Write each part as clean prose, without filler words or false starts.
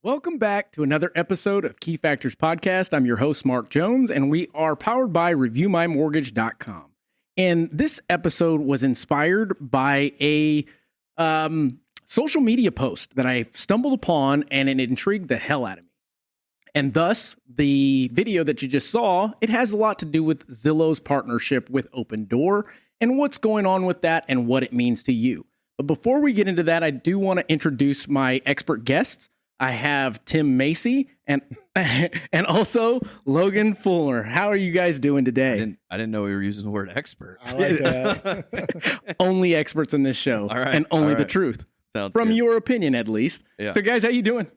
Welcome back to another episode of Key Factors Podcast. I'm your host, Mark Jones, and we are powered by ReviewMyMortgage.com. And this episode was inspired by a social media post that I stumbled upon, and it intrigued the hell out of me. And thus, the video that you just saw, it has a lot to do with Zillow's partnership with Open Door and what's going on with that and what it means to you. But before we get into that, I do want to introduce my expert guests. I have Tim Macy and also Logan Fullmer. How are you guys doing today? I didn't know we were using the word expert. I like that. Only experts in this show, All right, and only all the right. truth. Sounds From good. your opinion, at least. Yeah. So, guys, how you doing?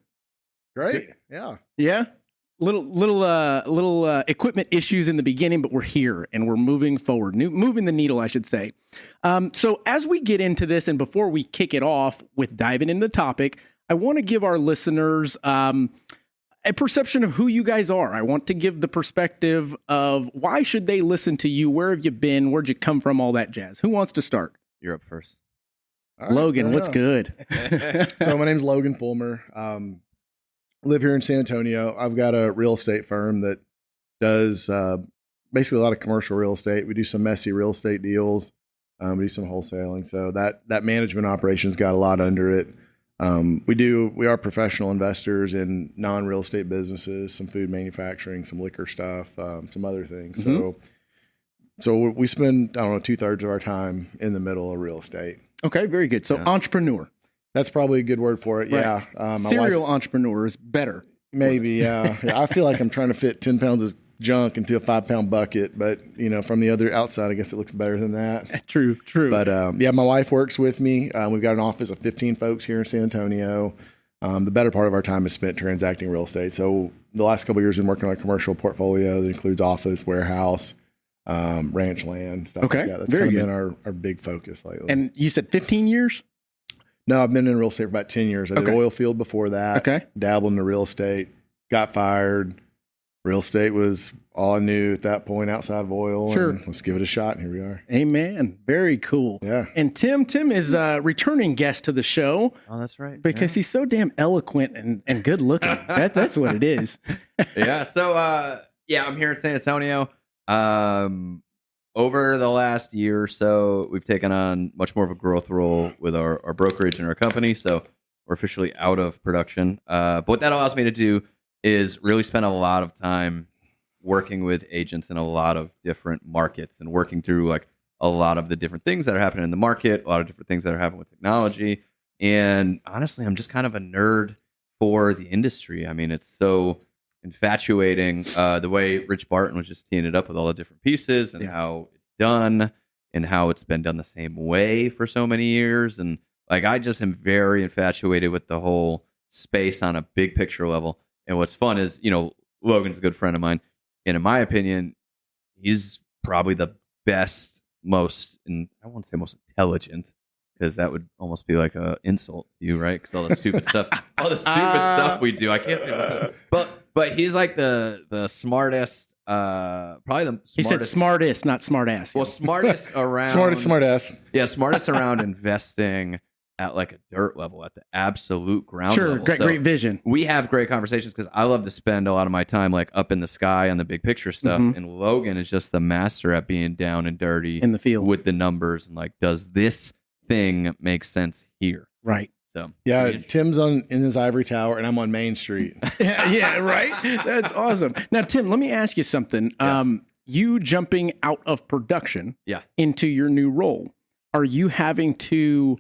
Great. Yeah. Yeah. Little equipment issues in the beginning, but we're here and we're moving forward, moving the needle, I should say. So as we get into this, and before we kick it off with diving into the topic, I want to give our listeners a perception of who you guys are. I want to give the perspective of why should they listen to you? Where have you been? Where'd you come from? All that jazz. Who wants to start? You're up first. All right, Logan, fair what's enough. good? So my name's Logan Fullmer. Live here in San Antonio. I've got a real estate firm that does basically a lot of commercial real estate. We do some messy real estate deals. We do some wholesaling. So that management operation's got a lot under it. We are professional investors in non-real estate businesses, some food manufacturing, some liquor stuff, some other things. So we spend, 2/3 of our time in the middle of real estate. Okay, very good. So entrepreneur. That's probably a good word for it. Right. Yeah. My Serial wife, entrepreneur is better. maybe. Yeah. I feel like I'm trying to fit 10 pounds of junk into a 5-pound bucket, but from the other outside, I guess it looks better than that. True. But my wife works with me. We've got an office of 15 folks here in San Antonio. The better part of our time is spent transacting real estate. So the last couple of years, we've been working on a commercial portfolio that includes office, warehouse, ranch land, stuff Okay, like that. That's very kind of good. been our big focus lately. And you said 15 years? No, I've been in real estate for about 10 years. I did Okay. oil field before that. Okay. Dabbled into real estate, got fired. Real estate was all I knew at that point outside of oil. Sure. And let's give it a shot. And here we are. Amen. Very cool. Yeah. And Tim is a returning guest to the show Oh, that's right. because he's so damn eloquent and good looking. That's what it is. Yeah. So, I'm here in San Antonio. Over the last year or so, we've taken on much more of a growth role with our brokerage and our company. So we're officially out of production. But what that allows me to do is really spend a lot of time working with agents in a lot of different markets and working through like a lot of the different things that are happening in the market, a lot of different things that are happening with technology. And honestly, I'm just kind of a nerd for the industry. I mean, it's so infatuating the way Rich Barton was just teeing it up with all the different pieces and how it's done and how it's been done the same way for so many years. And like, I just am very infatuated with the whole space on a big picture level. And what's fun is, Logan's a good friend of mine. And in my opinion, he's probably the best, and I won't say most intelligent, because that would almost be like an insult to you, right? Because all the stupid stuff, stuff we do, I can't say most. But he's like the smartest, probably the smartest. He said smartest, not smart ass. Well, smartest around. Smart ass. Yeah, smartest around investing at like a dirt level, at the absolute ground Sure, level. great vision. We have great conversations because I love to spend a lot of my time like up in the sky on the big picture stuff. Mhm. And Logan is just the master at being down and dirty In the field. with the numbers and like, does this thing make sense here? Right. So Yeah. Tim's in his ivory tower and I'm on Main Street. yeah, right? That's awesome. Now, Tim, let me ask you something. Yeah. You jumping out of production Yeah. into your new role, are you having to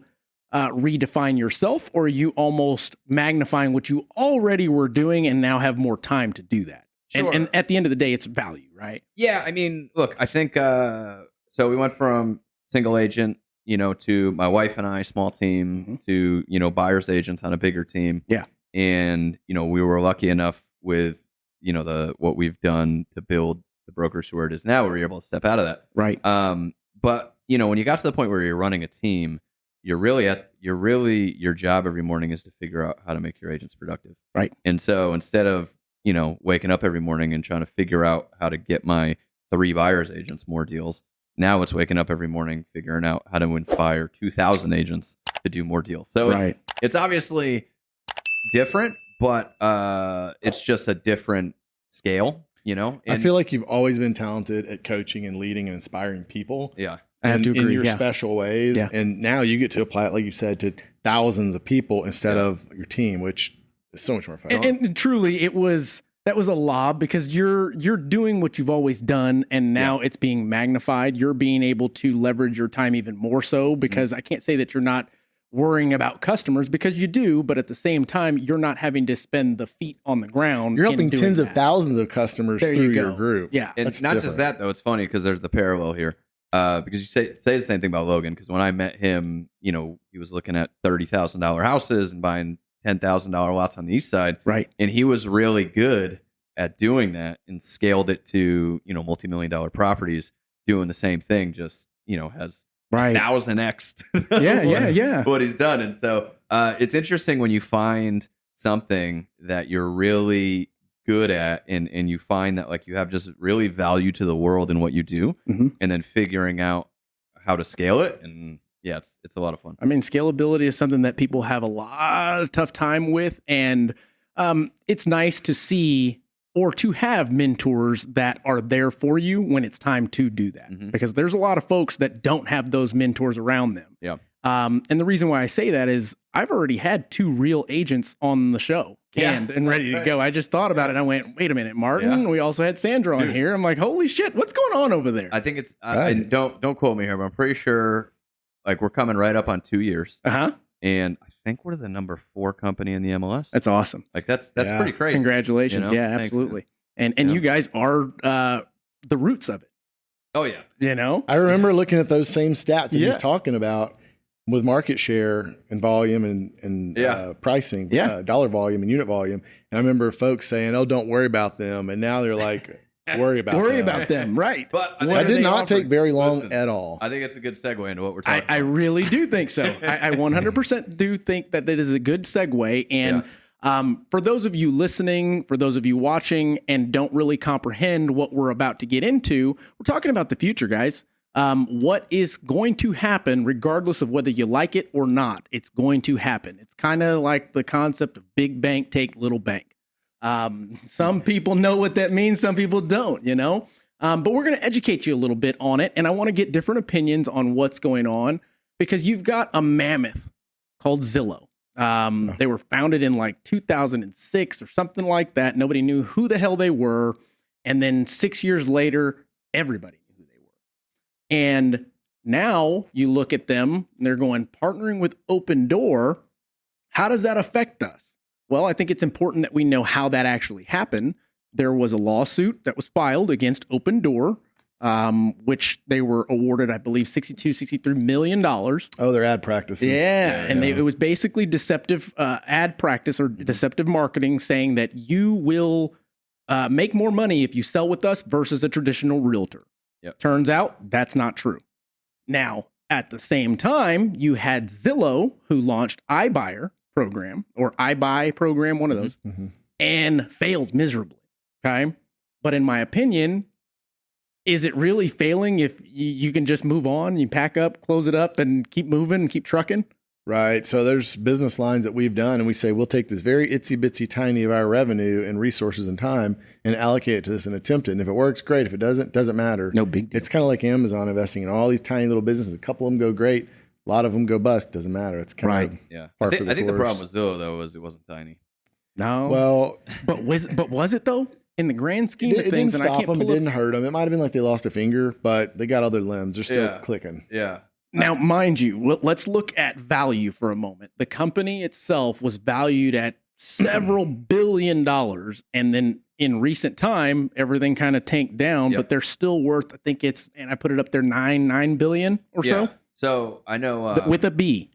redefine yourself, or are you almost magnifying what you already were doing and now have more time to do that? Sure. And at the end of the day, it's value, right? Yeah, I mean, look, I think so we went from single agent, to my wife and I, small team, to, buyer's agents on a bigger team. Yeah. And, we were lucky enough with, what we've done to build the brokerage to where it is now, we were able to step out of that. Right. But, when you got to the point where you're running a team, your job every morning is to figure out how to make your agents productive. Right. And so instead of, waking up every morning and trying to figure out how to get my 3 buyer's agents more deals, now it's waking up every morning, figuring out how to inspire 2,000 agents to do more deals. So Right. it's obviously different, but it's just a different scale, you know. I feel like you've always been talented at coaching and leading and inspiring people. Yeah. I have to in agree, your yeah. special ways. Yeah. And now you get to apply it, like you said, to thousands of people instead of your team, which is so much more fun. And truly, that was a lob because you're doing what you've always done, and now it's being magnified. You're being able to leverage your time even more so because I can't say that you're not worrying about customers because you do, but at the same time, you're not having to spend the feet on the ground. You're helping in doing tens of that. thousands of customers There through you your go. group. Yeah. And That's not just different. that though. It's funny because there's the parallel here. Because you say the same thing about Logan. Because when I met him, you know, he was looking at $30,000 houses and buying $10,000 lots on the east side, Right. and he was really good at doing that and scaled it to, you know, multi-million-dollar properties, doing the same thing. Just, you know, has Right. 1,000x. Yeah. What he's done. And so it's interesting when you find something that you're really good at and you find that like you have just really value to the world in what you do, Mhm. and then figuring out how to scale it. And yeah, it's a lot of fun. I mean, scalability is something that people have a lot of tough time with, and it's nice to see or to have mentors that are there for you when it's time to do that. Mhm. Because there's a lot of folks that don't have those mentors around them. Yeah. And the reason why I say that is I've already had 2 real agents on the show, canned and ready to go. I just thought about it. And I went, wait a minute, Martin. Yeah. We also had Sandra on Dude. here. I'm like, holy shit, what's going on over there? I think it's Right. and don't quote me here, but I'm pretty sure like we're coming right up on 2 years, and I think we're the number 4 company in the MLS. That's awesome. Like that's Yeah. pretty crazy. Congratulations. You know? Yeah, Thanks, absolutely. And Yeah. you guys are the roots of it, Oh yeah. you know? I remember looking at those same stats that Yeah. he's talking about with market share and volume and Yeah. pricing, Yeah. dollar volume and unit volume. And I remember folks saying, "Oh, don't worry about them," and now they're like, "Worry about Worry them." about them, right? But I What That are did they not offering? take very long Listen, at all. I think it's a good segue into what we're I, talking I about. really do think so. I 100% do think that is a good segue. And for those of you listening, for those of you watching and don't really comprehend what we're about to get into, we're talking about the future, guys. What is going to happen, regardless of whether you like it or not, it's going to happen. It's kind of like the concept of big bank take little bank. Some people know what that means. Some people don't, you know? But we're going to educate you a little bit on it. And I want to get different opinions on what's going on because you've got a mammoth called Zillow. They were founded in like 2006 or something like that. Nobody knew who the hell they were. And then 6 years later, everybody knew who they were. And now you look at them and they're going, partnering with Open Door. How does that affect us? Well, I think it's important that we know how that actually happened. There was a lawsuit that was filed against Open Door, which they were awarded, I believe, $63 million. Oh, their ad practices. Yeah, and it was basically deceptive ad practice or deceptive marketing, saying that you will make more money if you sell with us versus a traditional realtor. Yep. Turns out that's not true. Now, at the same time, you had Zillow, who launched iBuyer program or iBuy program, one of those, Mhm. and failed miserably. Okay, but in my opinion, is it really failing if you can just move on, you pack up, close it up, and keep moving and keep trucking? Right. So there's business lines that we've done, and we say we'll take this very itsy bitsy tiny of our revenue and resources and time and allocate it to this and attempt it. And if it works, great. If it doesn't matter. No big deal. It's kind of like Amazon investing in all these tiny little businesses. A couple of them go great, a lot of them go bust. Doesn't matter. It's kind Right. of Yeah. par I for think the course. problem with Zillow though was it wasn't tiny. No, Well, but was it though? In the grand scheme it of didn't things, and I stop can't them. It pull didn't up. hurt them. It might have been like they lost a finger, but they got other limbs. They're still Yeah. clicking. Yeah. Now, mind you, let's look at value for a moment. The company itself was valued at several $billion, and then in recent time, everything kind of tanked down. Yep. But they're still worth, I think it's, and I put it up there, $9 billion or Yeah. so, So I know with a B.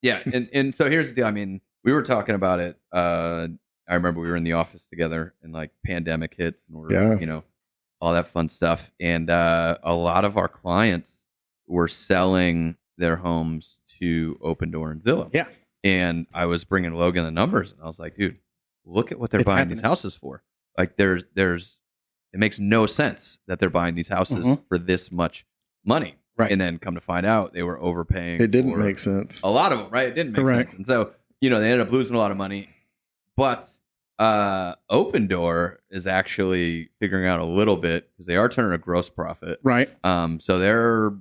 Yeah, and so here's the deal. I mean, we were talking about it. I remember we were in the office together, and like pandemic hits, and we're all that fun stuff. And a lot of our clients were selling their homes to Open Door and Zillow. Yeah. And I was bringing Logan the numbers, and I was like, dude, look at what they're It's buying happening. these houses for. Like, there's it makes no sense that they're buying these houses Mhm. for this much money. Right. And then come to find out, they were overpaying. It didn't for make sense. a lot of them, right? It didn't make Correct. sense. And so, they ended up losing a lot of money. But Open Door is actually figuring out a little bit because they are turning a gross profit. Right. So they're,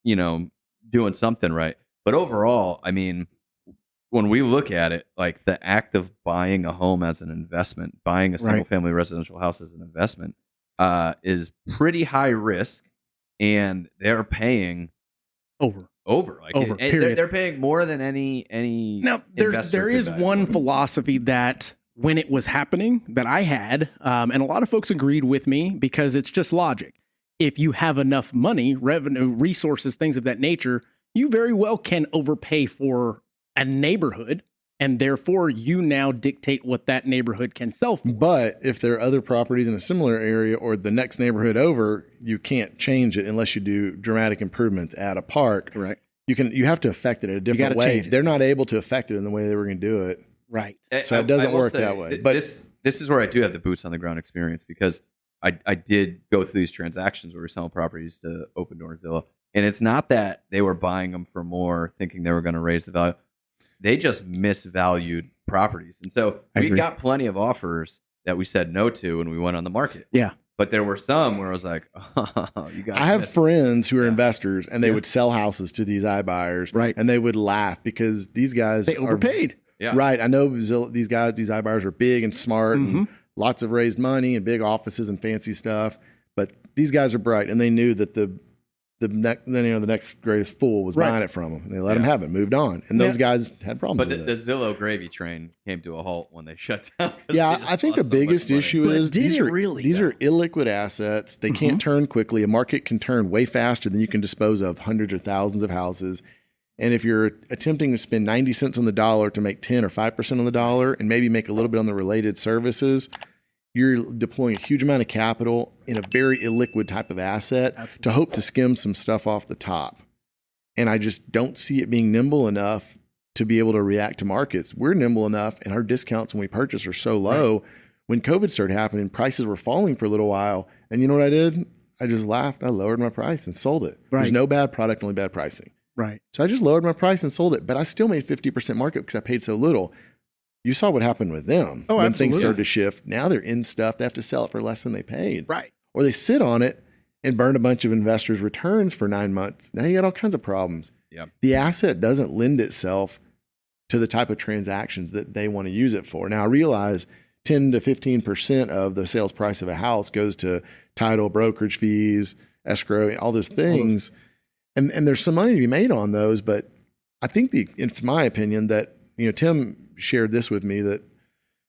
doing something right. But overall, I mean, when we look at it, like the act of buying a home as an investment, buying a single family residential house as an investment, is pretty high risk, and they're paying over. Like they're paying more than any. Now there is one philosophy that when it was happening that I had, and a lot of folks agreed with me because it's just logic. If you have enough money, revenue, resources, things of that nature, you very well can overpay for a neighborhood, and therefore you now dictate what that neighborhood can sell for. But if there are other properties in a similar area or the next neighborhood over, you can't change it unless you do dramatic improvements at a park. Right. You have to affect it in a different way. They're not able to affect it in the way they were going to do it. Right. So it doesn't work that way. But this is where I do have the boots on the ground experience, because I did go through these transactions where we're selling properties to Open Door and Zillow. And it's not that they were buying them for more, thinking they were going to raise the value. They just misvalued properties. And so we got plenty of offers that we said no to when we went on the market. Yeah. But there were some where I was like, oh, you guys. I have friends who are investors, and they would sell houses to these iBuyers. Right. And they would laugh because these guys they overpaid. Yeah. Right. I know these iBuyers are big and smart and lots of raised money and big offices and fancy stuff. But these guys are bright, and they knew that the next greatest fool was buying it from them. And they let them have it, moved on. And those guys had problems with it. But the Zillow gravy train came to a halt when they shut down. Yeah, I think the biggest issue is these are illiquid assets. They can't turn quickly. A market can turn way faster than you can dispose of hundreds or thousands of houses. And if you're attempting to spend 90 cents on the dollar to make 10 or 5% on the dollar and maybe make a little bit on the related services, you're deploying a huge amount of capital in a very illiquid type of asset to hope to skim some stuff off the top. And I just don't see it being nimble enough to be able to react to markets. We're nimble enough, and our discounts when we purchase are so low. Right. When COVID started happening, prices were falling for a little while. And you know what I did? I just laughed. I lowered my price and sold it. Right. There's no bad product, only bad pricing. Right. So I just lowered my price and sold it. But I still made 50% markup because I paid so little. You saw what happened with them when things started to shift. Now they're in stuff. They have to sell it for less than they paid. Right. Or they sit on it and burn a bunch of investors' returns for 9 months. Now you got all kinds of problems. Yeah. The asset doesn't lend itself to the type of transactions that they want to use it for. Now I realize 10 to 15% of the sales price of a house goes to title, brokerage fees, escrow, all those things. And there's some money to be made on those. But I think it's my opinion that, Tim shared this with me, that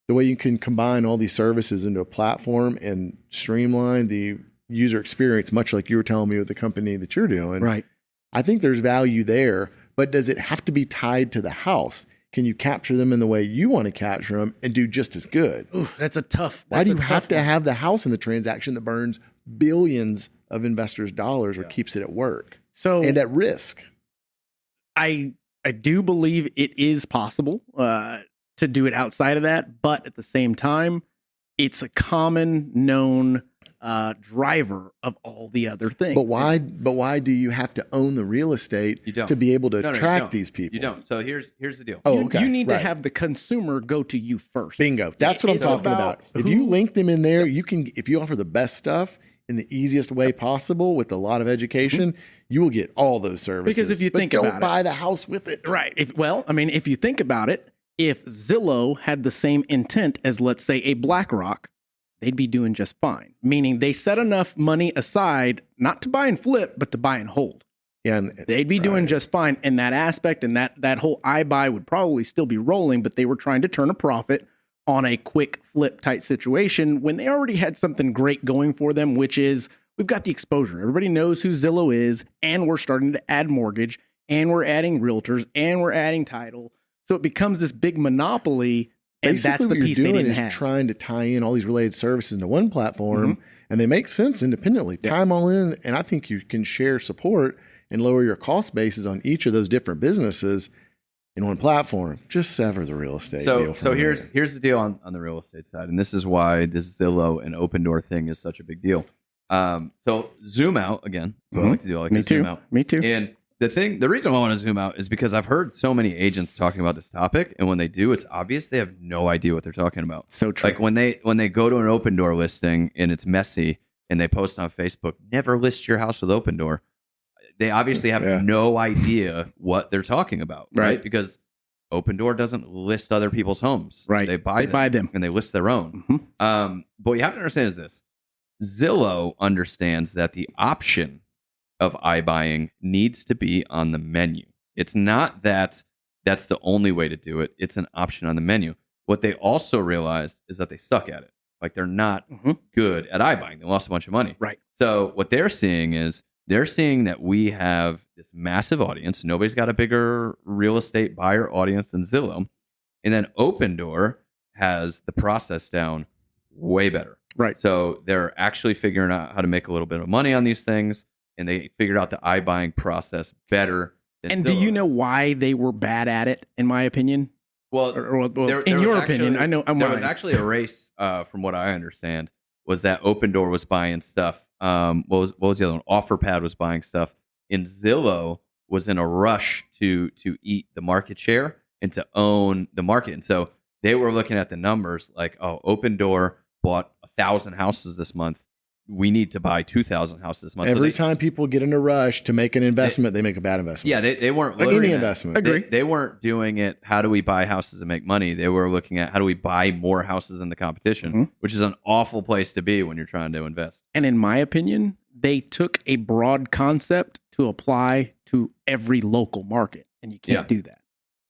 the way you can combine all these services into a platform and streamline the user experience, much like you were telling me with the company that you're doing. Right. I think there's value there, but does it have to be tied to the house? Can you capture them in the way you want to capture them and do just as good? Oof, that's a tough. Why do you have to have the house in the transaction that burns billions of investors' dollars or keeps it at work and at risk? I do believe it is possible to do it outside of that, but at the same time, it's a common known driver of all the other things. But why do you have to own the real estate to be able to attract these people? You don't. So here's the deal. You need to have the consumer go to you first. Bingo. That's what I'm talking about. If you link them in there, you can. If you offer the best stuff in the easiest way possible with a lot of education, you will get all those services. Because if you think about it, don't buy the house with it. Right. If you think about it, if Zillow had the same intent as, let's say, a BlackRock, they'd be doing just fine. Meaning they set enough money aside, not to buy and flip, but to buy and hold. Yeah, and they'd be doing just fine in that aspect. And that whole iBuy would probably still be rolling, but they were trying to turn a profit on a quick flip type situation when they already had something great going for them, which is we've got the exposure. Everybody knows who Zillow is, and we're starting to add mortgage, and we're adding realtors, and we're adding title. So it becomes this big monopoly, and basically that's the piece they didn't have. Trying to tie in all these related services into one platform, and they make sense independently. Tie them all in, and I think you can share support and lower your cost bases on each of those different businesses in one platform. Just sever the real estate deal. So here's the deal on the real estate side, and this is why this Zillow and Open Door thing is such a big deal. So zoom out again. What I like to do. I like to zoom out. Me too. And the reason I want to zoom out is because I've heard so many agents talking about this topic, and when they do, it's obvious they have no idea what they're talking about. So true. Like when they go to an open door listing and it's messy and they post on Facebook, never list your house with open door. They obviously have no idea what they're talking about, right? Because open door doesn't list other people's homes. Right. They buy them and they list their own. Mm-hmm. But what you have to understand is this. Zillow understands that the option of iBuying needs to be on the menu. It's not that that's the only way to do it. It's an option on the menu. What they also realized is that they suck at it. Like they're not good at iBuying. They lost a bunch of money. Right. So what they're seeing is they're seeing that we have this massive audience. Nobody's got a bigger real estate buyer audience than Zillow. And then Open Door has the process down way better. Right. So they're actually figuring out how to make a little bit of money on these things. And they figured out the iBuying process better than And Zillow do you know is. why they were bad at it, in my opinion? Well, in your opinion, I know. There was actually a race, from what I understand, was that Open Door was buying stuff. What was the other one? OfferPad was buying stuff. And Zillow was in a rush to eat the market share and to own the market. And so they were looking at the numbers like, oh, Open Door bought 1,000 houses this month. We need to buy 2,000 houses this month. Every time people get in a rush to make an investment, they make a bad investment. Yeah, they weren't like looking any at, investment. Agree. They weren't doing it. How do we buy houses and make money? They were looking at how do we buy more houses in the competition, which is an awful place to be when you're trying to invest. And in my opinion, they took a broad concept to apply to every local market, and you can't do that.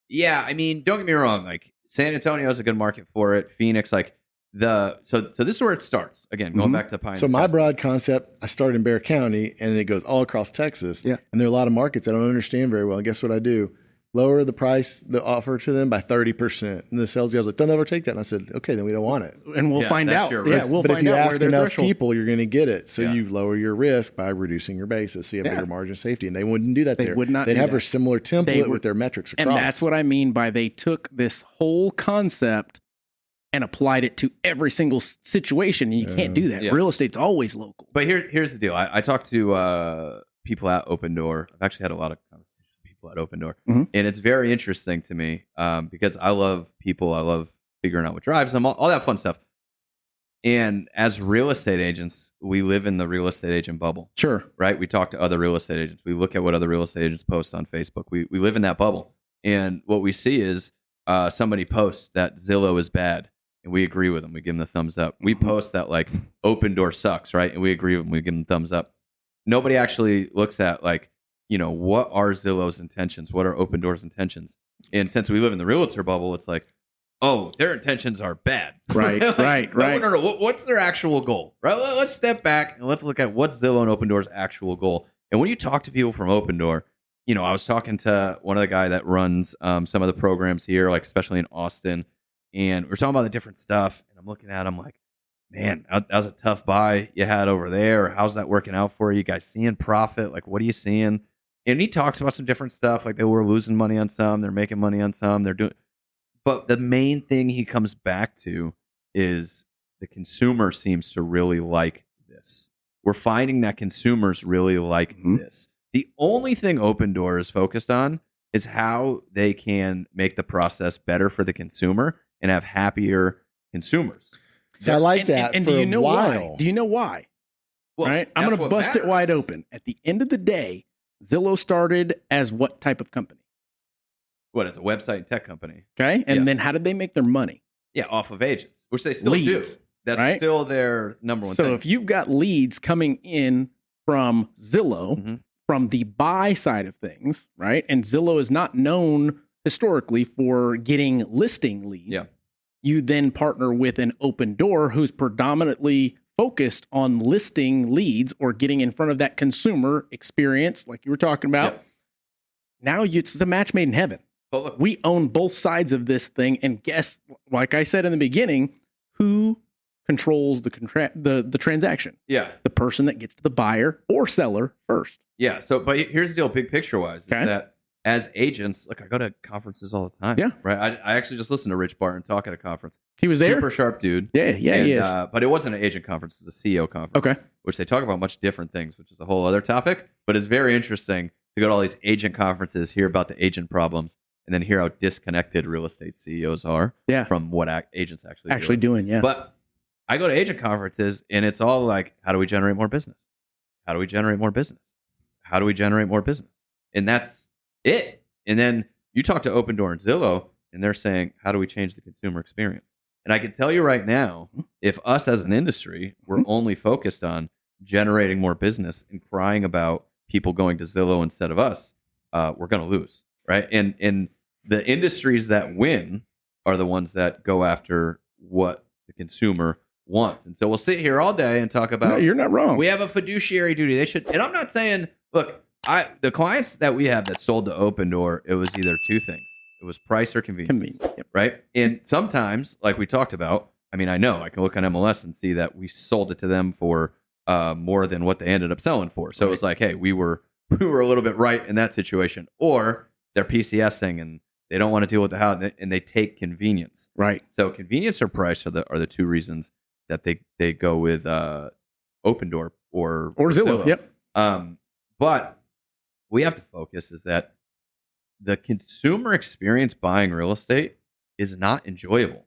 Yeah, I mean, don't get me wrong. Like San Antonio is a good market for it. Phoenix, like so this is where it starts. Again, going back to Pine. So my broad concept, I started in Bexar County, and it goes all across Texas. Yeah, and there are a lot of markets I don't understand very well. And guess what I do? Lower the price, the offer to them by 30%. And the sales guy's like, they'll never take that. And I said, okay, then we don't want it. And we'll find out. Yeah, but if you ask enough people, you're going to get it. So you lower your risk by reducing your basis. So you have bigger margin of safety. And they wouldn't do that there. Would not. They'd have a similar template with their metrics across. And that's what I mean by they took this whole concept and applied it to every single situation. And you can't do that. Real estate's always local. But here's the deal. I talked to people at Open Door. I've actually had a lot of conversations with people at Open Door. And it's very interesting to me because I love people. I love figuring out what drives them, all that fun stuff. And as real estate agents, we live in the real estate agent bubble. Sure. Right? We talk to other real estate agents. We look at what other real estate agents post on Facebook. We live in that bubble. And what we see is somebody posts that Zillow is bad. And we agree with them. We give them the thumbs up. We post that like Open Door sucks, right? And we agree with them. We give them thumbs up. Nobody actually looks at like, what are Zillow's intentions? What are Open Door's intentions? And since we live in the realtor bubble, it's like, oh, their intentions are bad. Right, right. No. What's their actual goal? Right. Let's step back and let's look at what's Zillow and Open Door's actual goal. And when you talk to people from Open Door, I was talking to one of the guy that runs some of the programs here, like especially in Austin. And we're talking about the different stuff, and I'm looking at him like, man, that was a tough buy you had over there. How's that working out for you? You guys seeing profit? Like, what are you seeing? And he talks about some different stuff, like they were losing money on some, they're making money on some, they're doing. But the main thing he comes back to is the consumer seems to really like this. We're finding that consumers really like this. The only thing Open Door is focused on is how they can make the process better for the consumer and have happier consumers. So I like that. And for do you know a while. why? Do you know why? Well, right? I'm going to bust it wide open. At the end of the day, Zillow started as what type of company? What, as a website and tech company? Okay. And then how did they make their money? Yeah, off of agents, which they still do. That's still their number one thing. So if you've got leads coming in from Zillow, from the buy side of things, right? And Zillow is not known historically for getting listing leads. Yeah. You then partner with an Open Door who's predominantly focused on listing leads or getting in front of that consumer experience, like you were talking about. Yep. Now it's the match made in heaven. But look, we own both sides of this thing, and guess, like I said in the beginning, who controls the transaction? Yeah, the person that gets to the buyer or seller first. Yeah. So, but here's the deal, big picture wise, is that as agents, look, I go to conferences all the time. Yeah. Right. I actually just listened to Rich Barton talk at a conference. He was there. Super sharp dude. Yeah, he is. But it wasn't an agent conference; it was a CEO conference. Okay. Which they talk about much different things, which is a whole other topic, but it's very interesting to go to all these agent conferences, hear about the agent problems, and then hear how disconnected real estate CEOs are from what agents actually doing. Yeah. But I go to agent conferences and it's all like, how do we generate more business? How do we generate more business? How do we generate more business? And that's it. And then you talk to Open Door and Zillow and they're saying, how do we change the consumer experience? And I can tell you right now, if us as an industry, we're only focused on generating more business and crying about people going to Zillow instead of us, we're going to lose, right? And the industries that win are the ones that go after what the consumer wants. And so we'll sit here all day and talk about. No, you're not wrong. We have a fiduciary duty. They should. And I'm not saying, look, the clients that we have that sold to Open Door, it was either two things. It was price or convenience. Yep. Right? And sometimes, like we talked about, I mean, I know I can look on MLS and see that we sold it to them for more than what they ended up selling for. So it was like, hey, we were a little bit right in that situation. Or they're PCSing and they don't want to deal with the house and they take convenience. Right. So convenience or price are the two reasons that they go with Open Door or Zillow. Yep. But we have to focus is that the consumer experience buying real estate is not enjoyable.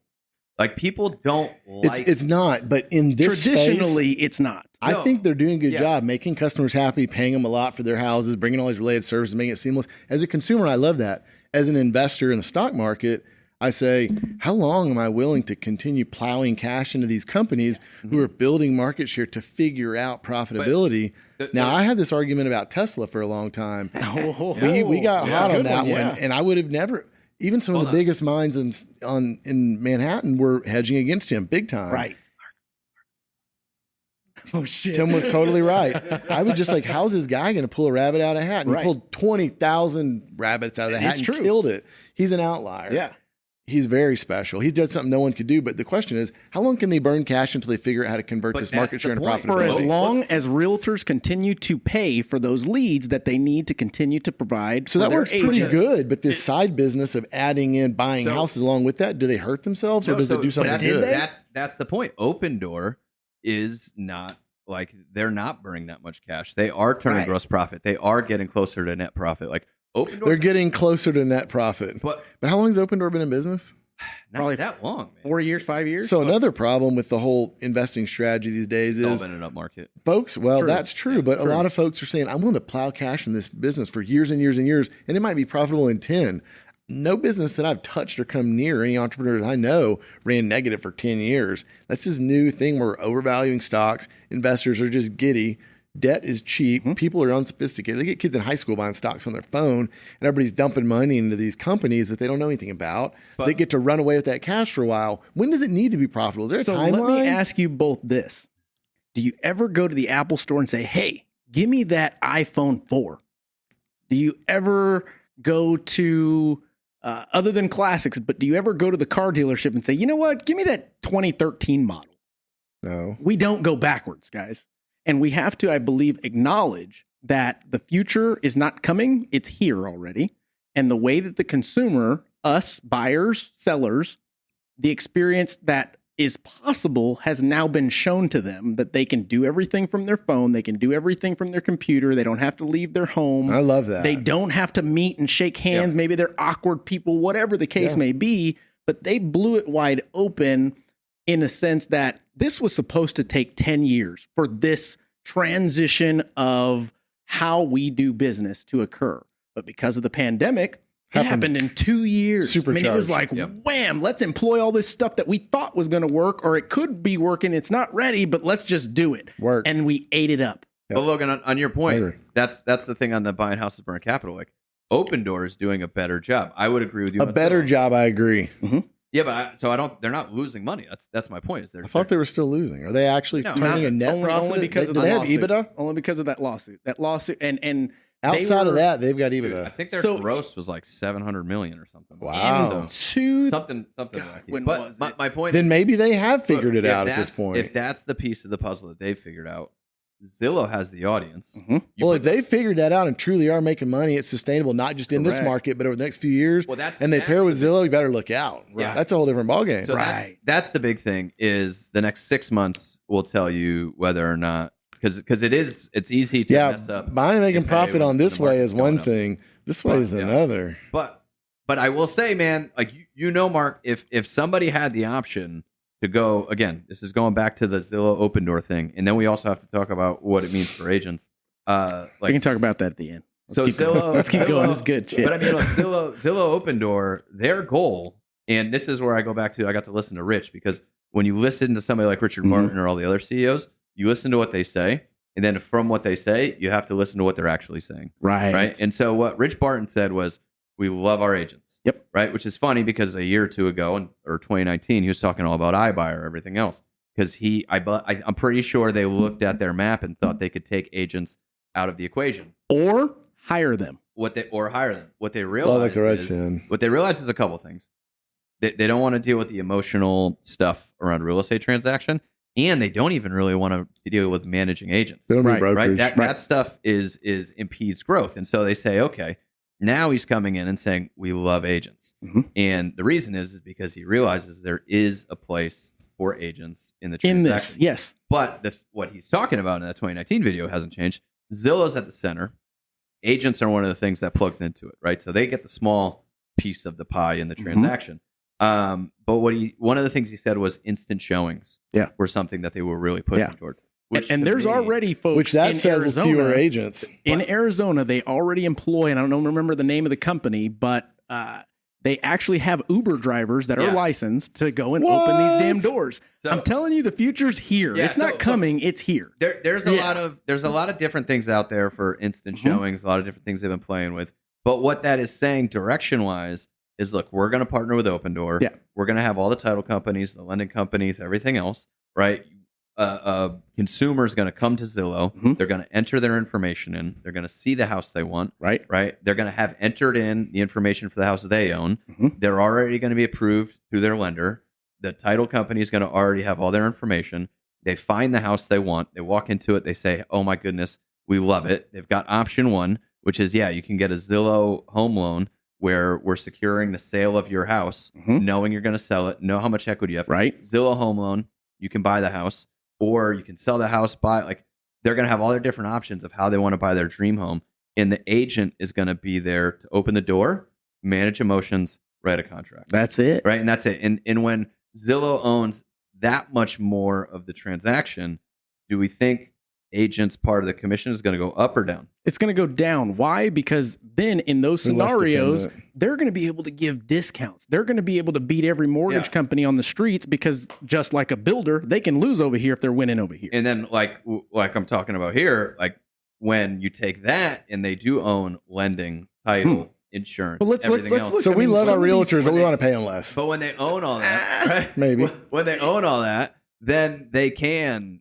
Like people don't like it's not, but in this traditionally space, it's not. I No. think they're doing a good Yeah. job making customers happy, paying them a lot for their houses, bringing all these related services, making it seamless. As a consumer, I love that. As an investor in the stock market, I say, how long am I willing to continue plowing cash into these companies who are building market share to figure out profitability? Now, I had this argument about Tesla for a long time. We got that's hot a on good that one, yeah. and I would have never. Even some of the biggest minds in Manhattan were hedging against him big time. Right. Oh shit. Tim was totally right. I was just like, how's this guy going to pull a rabbit out of a hat? And Right. he pulled 20,000 rabbits out of the hat It's and true. killed it. He's an outlier. Yeah. He's very special. He's done something no one could do. But the question is, how long can they burn cash until they figure out how to convert But this that's market share the into point. For as profitability? long as realtors continue to pay for those leads that they need to continue to provide. So for that their works pretty agents. good. But this side business of adding in buying So- houses along with that, do they hurt themselves or does it do something that's, good? That's the point. Open Door is not like they're not burning that much cash. They are turning Right. gross profit. They are getting closer to net profit. Like Open Door, They're getting closer to net profit. but But how long has Open Door been in business? not Probably that long. Man. 4 years, 5 years. So another problem with the whole investing strategy these days It's all is been an up market. folks, well, True. that's true, Yeah, but true. a lot of folks are saying, I'm willing to plow cash in this business for years and years and years, and it might be profitable in 10. No business that I've touched or come near any entrepreneurs I know ran negative for 10 years. That's this new thing where we're overvaluing stocks. Investors are just giddy. Debt is cheap. People are unsophisticated. They get kids in high school buying stocks on their phone, and everybody's dumping money into these companies that they don't know anything about. They get to run away with that cash for a while. When does it need to be profitable? Is there a So timeline? let me ask you both this. Do you ever go to the Apple store and say, hey, give me that iPhone 4? Do you ever go to, other than classics, but do you ever go to the car dealership and say, you know what, give me that 2013 model? No. We don't go backwards, guys. And we have to, I believe, acknowledge that the future is not coming. It's here already. And the way that the consumer, us, buyers, sellers, the experience that is possible has now been shown to them that they can do everything from their phone. They can do everything from their computer. They don't have to leave their home. I love that. They don't have to meet and shake hands. Yeah. Maybe they're awkward people, whatever the case Yeah. may be, but they blew it wide open in the sense that this was supposed to take 10 years for this transition of how we do business to occur. But because of the pandemic, it happened in 2 years. I mean, it was like, Supercharged. wham, let's employ all this stuff that we thought was going to work, or it could be working. It's not ready, but let's just do it. Work. And we ate it up. But Logan, on your I point, agree. that's the thing on the buying houses burn capital. Like Open Door is doing a better job. I would agree with you. A on better Zillow. job, I agree. Yeah, but I don't. They're not losing money. That's my point. Is I thought they were still losing. Are they actually No, turning a net profit? Only because do of the they have lawsuit. EBITDA? Only because of that lawsuit. That lawsuit and Outside were- of that, they've got Dude, EBITDA. I think their So- gross was like 700 million or something. Wow. two Something God, wacky. when But was my, it? my point Then is, maybe they have figured look, it if out at this that's- point. If that's the piece of the puzzle that they figured out, Zillow has the audience. Mhm. You Well, put if they figured that out and truly are making money, it's sustainable, not just in this Correct. market, but over the next few years. Well, that's and they that's pair with the big- Zillow, you better look out. Yeah. That's a whole different ballgame. So Right. that's the big thing. Is the next 6 months will tell you whether or not because it's easy to mess up. Buying and making and pay profit when on the this way is market's one going up. thing. This way is another. But I will say, man, like Mark, if somebody had the option to go again, this is going back to the Zillow open door thing, and then we also have to talk about what it means for agents. We can talk about that at the end. Let's keep going. It's good shit. But I mean, look, Zillow open door, their goal, and this is where I go back to. I got to listen to Rich, because when you listen to somebody like Richard Martin or all the other CEOs, you listen to what they say, and then from what they say, you have to listen to what they're actually saying. Right. And so what Rich Barton said was, we love our agents. Yep. Right. Which is funny, because a year or two ago, or 2019, he was talking all about iBuyer, everything else. Because I'm pretty sure they looked at their map and thought they could take agents out of the equation. Or hire them. Hire them. What they realized is a couple of things. They don't want to deal with the emotional stuff around real estate transaction, and they don't even really want to deal with managing agents. They don't need Right. brokers. That stuff is impedes growth. And so they say, okay, now he's coming in and saying, we love agents. Mm-hmm. And the reason is because he realizes there is a place for agents in the transaction. In this, yes. But what he's talking about in that 2019 video hasn't changed. Zillow's at the center. Agents are one of the things that plugs into it, right? So they get the small piece of the pie in the transaction. But one of the things he said was instant showings were something that they were really pushing towards. And there's already folks which that in says Arizona, with fewer agents. In Arizona, they already employ, and I don't remember the name of the company, but they actually have Uber drivers that are licensed to go and open these damn doors. So, I'm telling you, the future's here. It's not coming, it's here. There's a lot of different things out there for instant showings, a lot of different things they've been playing with. But what that is saying direction-wise is, look, we're going to partner with Open Door. Yeah. We're going to have all the title companies, the lending companies, everything else, right? A consumer is going to come to Zillow. They're going to enter their information in. They're going to see the house they want. Right. They're going to have entered in the information for the house they own. They're already going to be approved through their lender. The title company is going to already have all their information. They find the house they want. They walk into it. They say, oh my goodness, we love it. They've got option one, which is, you can get a Zillow home loan where we're securing the sale of your house, knowing you're going to sell it, know how much equity you have. Right. Zillow home loan, you can buy the house. Or you can sell the house, they're going to have all their different options of how they want to buy their dream home. And the agent is going to be there to open the door, manage emotions, write a contract. That's it. Right. And that's it. And when Zillow owns that much more of the transaction, do we think agents' part of the commission is going to go up or down? It's going to go down. Why? Because then in those scenarios, they're going to be able to give discounts. They're going to be able to beat every mortgage company on the streets, because just like a builder, they can lose over here if they're winning over here. And then like I'm talking about here, like when you take that and they do own lending, title, insurance, everything else. Look, so we love our realtors, but we want to pay them less. But when they own all that, right? Maybe. When they own all that, then they can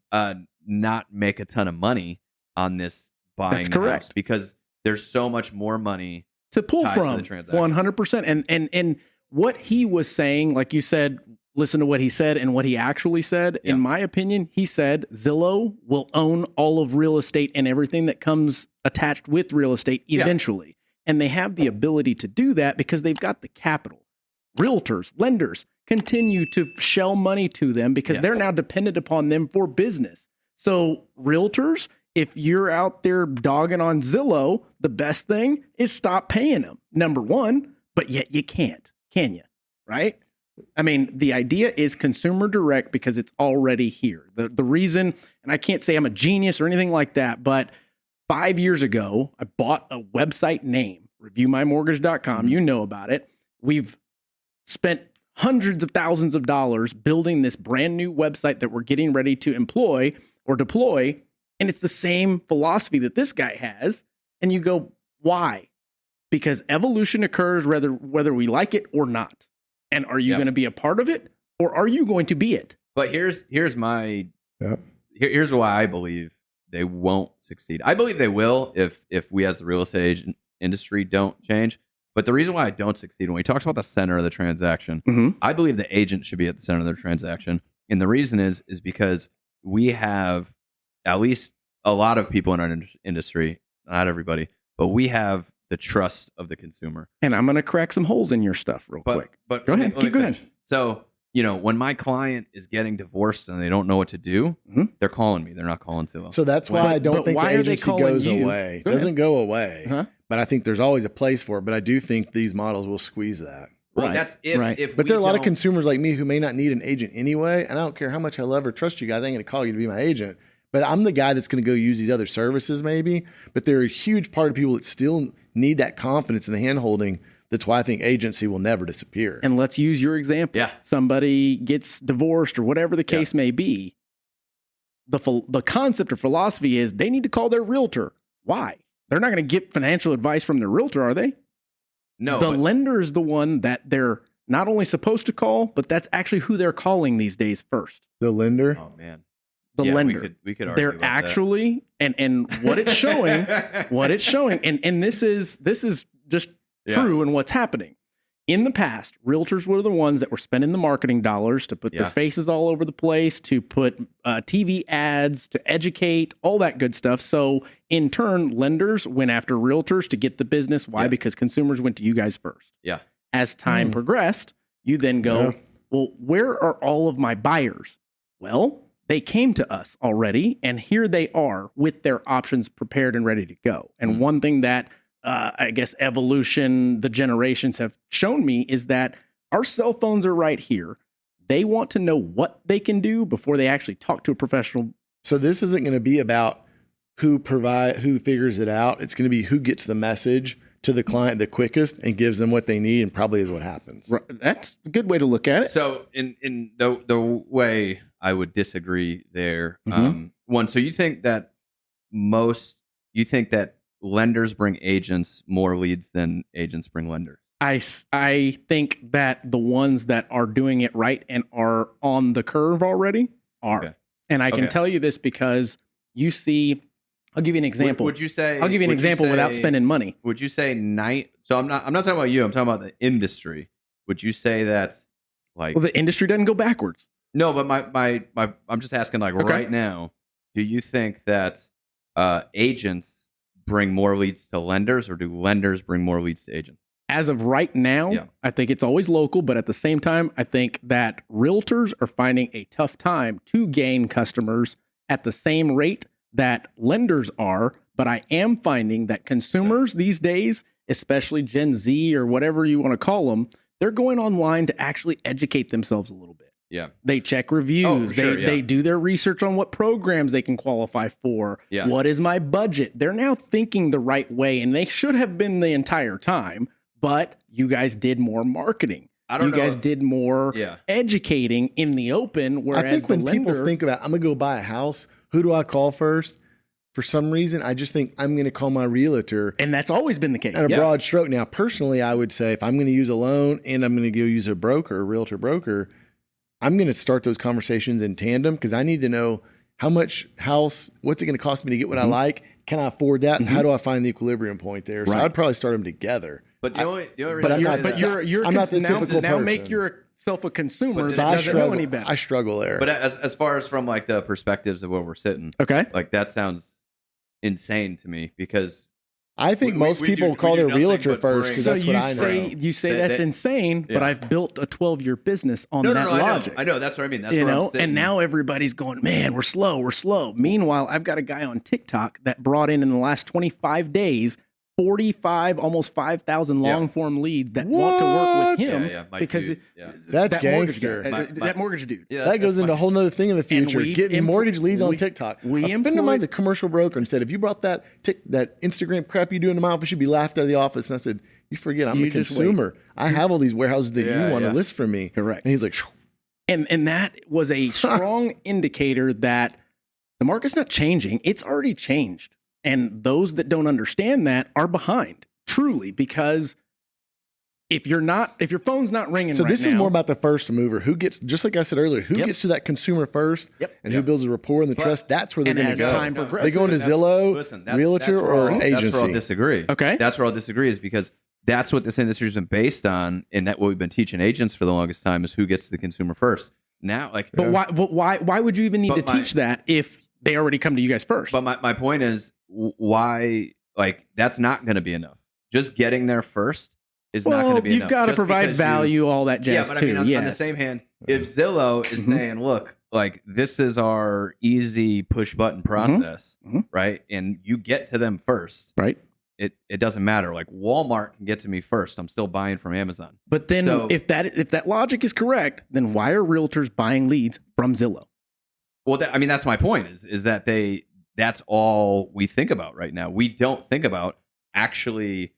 not make a ton of money on this buying. That's correct. House, because there's so much more money to pull from. 100%. And what he was saying, like you said, listen to what he said and what he actually said. In my opinion, he said Zillow will own all of real estate and everything that comes attached with real estate eventually. And they have the ability to do that because they've got the capital. Realtors, lenders continue to shell money to them because they're now dependent upon them for business. So realtors, if you're out there dogging on Zillow, the best thing is stop paying them, number one, but yet you can't, can you? Right? I mean, the idea is consumer direct because it's already here. The reason, and I can't say I'm a genius or anything like that, but 5 years ago, I bought a website name, reviewmymortgage.com. You know about it. We've spent hundreds of thousands of dollars building this brand new website that we're getting ready to employ or deploy. And it's the same philosophy that this guy has. And you go, why? Because evolution occurs whether we like it or not. And are you going to be a part of it, or are you going to be it? But here's why I believe they won't succeed. I believe they will if we as the real estate industry don't change. But the reason why I don't succeed, when he talks about the center of the transaction, I believe the agent should be at the center of the transaction. And the reason is because we have, at least a lot of people in our industry, not everybody, but we have the trust of the consumer. And I'm going to crack some holes in your stuff real quick. But go ahead. Keep going. So, when my client is getting divorced and they don't know what to do, they're calling me. They're not calling Zillow. So that's why I don't think the agency goes away. It doesn't go away. Huh? But I think there's always a place for it. But I do think these models will squeeze that. Well, that's if But there are a lot of consumers like me who may not need an agent anyway. And I don't care how much I love or trust you guys. I ain't going to call you to be my agent. But I'm the guy that's going to go use these other services maybe. But there are a huge part of people that still need that confidence in the hand holding. That's why I think agency will never disappear. And let's use your example. Yeah. Somebody gets divorced or whatever the case may be. The concept or philosophy is they need to call their realtor. Why? They're not going to get financial advice from their realtor, are they? No. The lender is the one that they're not only supposed to call, but that's actually who they're calling these days first. The lender? Oh, man. The lender. We could argue they're about actually, and what it's showing, and this is just true in what's happening. In the past, realtors were the ones that were spending the marketing dollars to put their faces all over the place, to put TV ads, to educate, all that good stuff. So in turn, lenders went after realtors to get the business. Why? Because consumers went to you guys first. Yeah. As time progressed, you then go, well, where are all of my buyers? Well, they came to us already, and here they are with their options prepared and ready to go. And one thing that I guess evolution, the generations have shown me is that our cell phones are right here. They want to know what they can do before they actually talk to a professional. So this isn't going to be about who figures it out. It's going to be who gets the message to the client the quickest and gives them what they need, and probably is what happens. Right. That's a good way to look at it. So in the way I would disagree there, one, so you think that lenders bring agents more leads than agents bring lenders? I think that the ones that are doing it right and are on the curve already are. Okay. And I can tell you this because you see, I'll give you an example. Would you say? I'll give you an example without spending money. Would you say So I'm not talking about you. I'm talking about the industry. Would you say that well, the industry doesn't go backwards. No, but my I'm just asking right now, do you think that agents bring more leads to lenders, or do lenders bring more leads to agents? As of right now, I think it's always local, but at the same time, I think that realtors are finding a tough time to gain customers at the same rate that lenders are. But I am finding that consumers these days, especially Gen Z or whatever you want to call them, they're going online to actually educate themselves a little bit. Yeah. They check reviews. They do their research on what programs they can qualify for. Yeah. What is my budget? They're now thinking the right way, and they should have been the entire time, but you guys did more marketing. You guys did more educating in the open, whereas I think when people think about, I'm going to go buy a house, who do I call first? For some reason, I just think I'm going to call my realtor. And that's always been the case. At a broad stroke. Now, personally, I would say if I'm going to use a loan and I'm going to go use a realtor broker, I'm going to start those conversations in tandem because I need to know how much house, what's it going to cost me to get what I like? Can I afford that? And how do I find the equilibrium point there? So I'd probably start them together. But the only reason I'm not the typical now person. Make yourself a consumer that So doesn't know any better. I struggle there. But as far as from the perspectives of where we're sitting, that sounds insane to me because I think most people call their realtor first because that's what I know. You say that's insane, but I've built a 12-year business on that logic. I know. That's what I mean. That's where I'm sitting. And now everybody's going, man, we're slow. Meanwhile, I've got a guy on TikTok that brought in the last 25 days 45, almost 5,000 long form leads that want to work with him because that's that gangster. That mortgage dude. Yeah, that goes into a whole nother thing in the future. Getting mortgage leads on TikTok. A friend of mine's a commercial broker and said, if you brought that Instagram crap you do in the office, you'd be laughed out of the office. And I said, you forget, I'm a consumer. I have all these warehouses that you want to list for me. Correct. And he's like, Shoo. And that was a strong indicator that the market's not changing. It's already changed. And those that don't understand that are behind, truly, because if your phone's not ringing so this is more about the first mover. Who gets, just like I said earlier, who gets to that consumer first and who builds a rapport and the trust, that's where they're going to go. Time progresses, they go into Zillow, Realtor, or agency. That's where I'll disagree. Okay. That's where I'll disagree is because that's what this industry has been based on, and that what we've been teaching agents for the longest time is who gets the consumer first. Now, why would you even need to teach that if they already come to you guys first? But my point is, why that's not going to be enough. Just getting there first is not going to be enough. You've got to provide value, all that jazz but too. I mean, on the same hand, if Zillow is saying, look, like this is our easy push button process, right? And you get to them first, right? It doesn't matter. Like Walmart can get to me first. I'm still buying from Amazon. But then if that logic is correct, then why are realtors buying leads from Zillow? Well, I mean, that's my point is that that's all we think about right now. We don't think about actually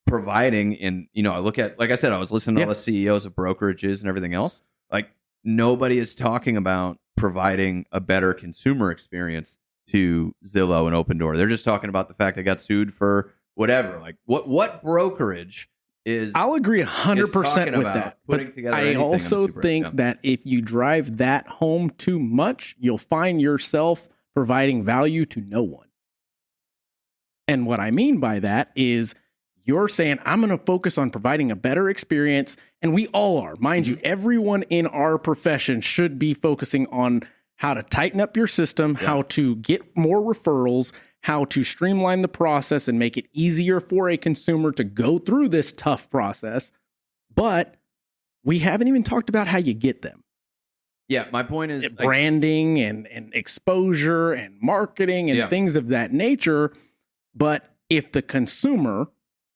providing I look at, like I said, I was listening to all the CEOs of brokerages and everything else. Like nobody is talking about providing a better consumer experience to Zillow and Open Door. They're just talking about the fact they got sued for whatever. Like what brokerage is? I'll agree 100% with that. But I also think that if you drive that home too much, you'll find yourself providing value to no one. And what I mean by that is you're saying, I'm going to focus on providing a better experience. And we all are. Mind you, everyone in our profession should be focusing on how to tighten up your system, how to get more referrals, how to streamline the process and make it easier for a consumer to go through this tough process. But we haven't even talked about how you get them. Yeah, my point is branding and exposure and marketing and things of that nature. But if the consumer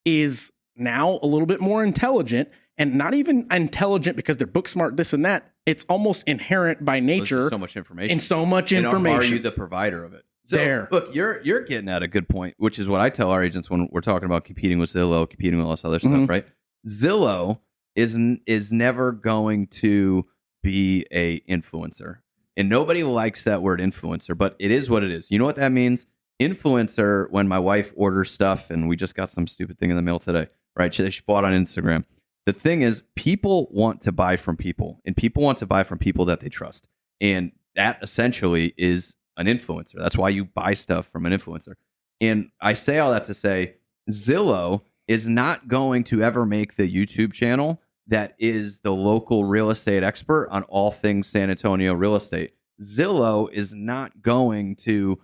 is now a little bit more intelligent, and not even intelligent because they're book smart, this and that, it's almost inherent by nature. So much information. And so much information. Are you the provider of it? So, look, you're getting at a good point, which is what I tell our agents when we're talking about competing with Zillow, competing with all this other stuff, right? Zillow is never going to be a influencer. And nobody likes that word influencer, but it is what it is. You know what that means? Influencer, when my wife orders stuff, and we just got some stupid thing in the mail today, right? She bought on Instagram. The thing is, people want to buy from people, and people want to buy from people that they trust. And that essentially is an influencer. That's why you buy stuff from an influencer. And I say all that to say, Zillow is not going to ever make the YouTube channel that is the local real estate expert on all things San Antonio real estate. Zillow is not going to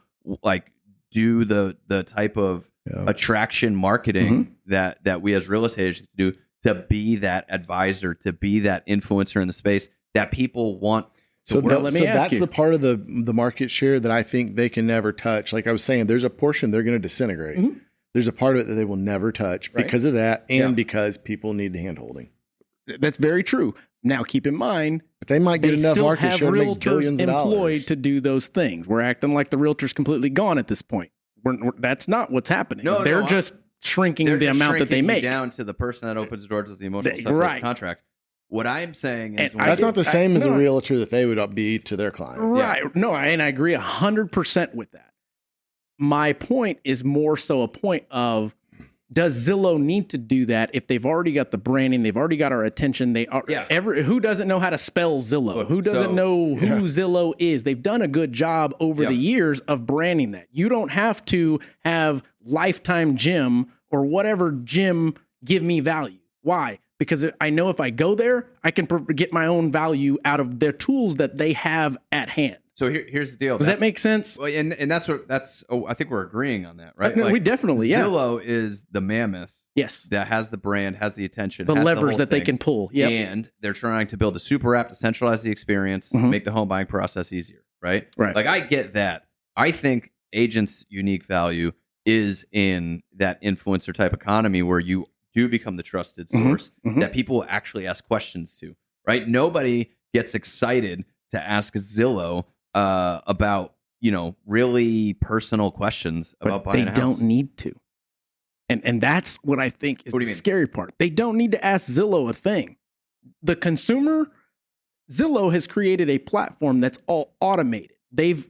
do the type of attraction marketing that we as real estate agents do, to be that advisor, to be that influencer in the space that people want. So that's the part of the market share that I think they can never touch. Like I was saying, there's a portion they're going to disintegrate. There's a part of it that they will never touch because of that, and because people need the hand-holding. That's very true. Now, keep in mind, but they might get enough market share to make realtors billions of dollars. Employed to do those things. We're acting like the realtor's completely gone at this point. That's not what's happening. They're just shrinking the amount that they make down to the person that opens the door to the emotional stuff of the contract. What I'm saying is, that's not the same as a realtor that they would be to their clients. Right. Yeah. No, and I agree 100% with that. My point is more so a point of, does Zillow need to do that if they've already got the branding, they've already got our attention? They are who doesn't know how to spell Zillow? Look, who doesn't know who Zillow is? They've done a good job over the years of branding that. You don't have to have Lifetime Gym or whatever gym give me value. Why? Because I know if I go there, I can get my own value out of their tools that they have at hand. So here's the deal. Does that make sense? Well, and that's I think we're agreeing on that, right? No, we definitely, Zillow is the mammoth. Yes. That has the brand, has the attention, the has levers the that they can pull. Yeah. And they're trying to build a super app to centralize the experience, make the home buying process easier, right? Right. Like I get that. I think agents' unique value is in that influencer type economy where you do become the trusted source that people will actually ask questions to, right? Nobody gets excited to ask Zillow about, really personal questions about buying a house. They don't need to. And that's what I think is the scary part. They don't need to ask Zillow a thing. The consumer, Zillow has created a platform that's all automated. They've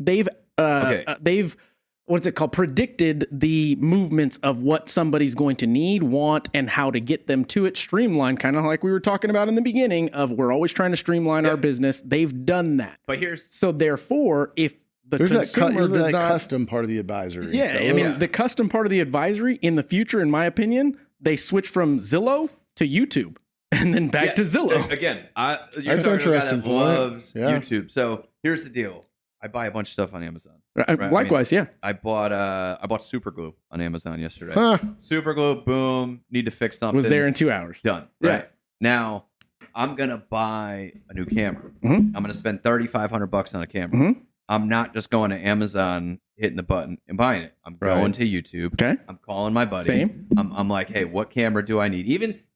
what's it called? Predicted the movements of what somebody's going to need, want, and how to get them to it. Streamlined, kind of like we were talking about in the beginning of we're always trying to streamline our business. They've done that. But so therefore, if the consumer does not, custom part of the advisory. Yeah, I mean, the custom part of the advisory in the future, in my opinion, they switch from Zillow to YouTube and then back to Zillow. Again, that's interesting. Loves YouTube. So here's the deal. I buy a bunch of stuff on Amazon. Right? Likewise, I bought super glue on Amazon yesterday. Super glue, boom. Need to fix something. Was there in 2 hours. Done. Right now, I'm gonna buy a new camera. Mhm. I'm gonna spend $3,500 on a camera. Mhm. I'm not just going to Amazon, hitting the button and buying it. I'm Right. going to YouTube. Okay. I'm calling my buddy. Same. I'm like, hey, what camera do I need?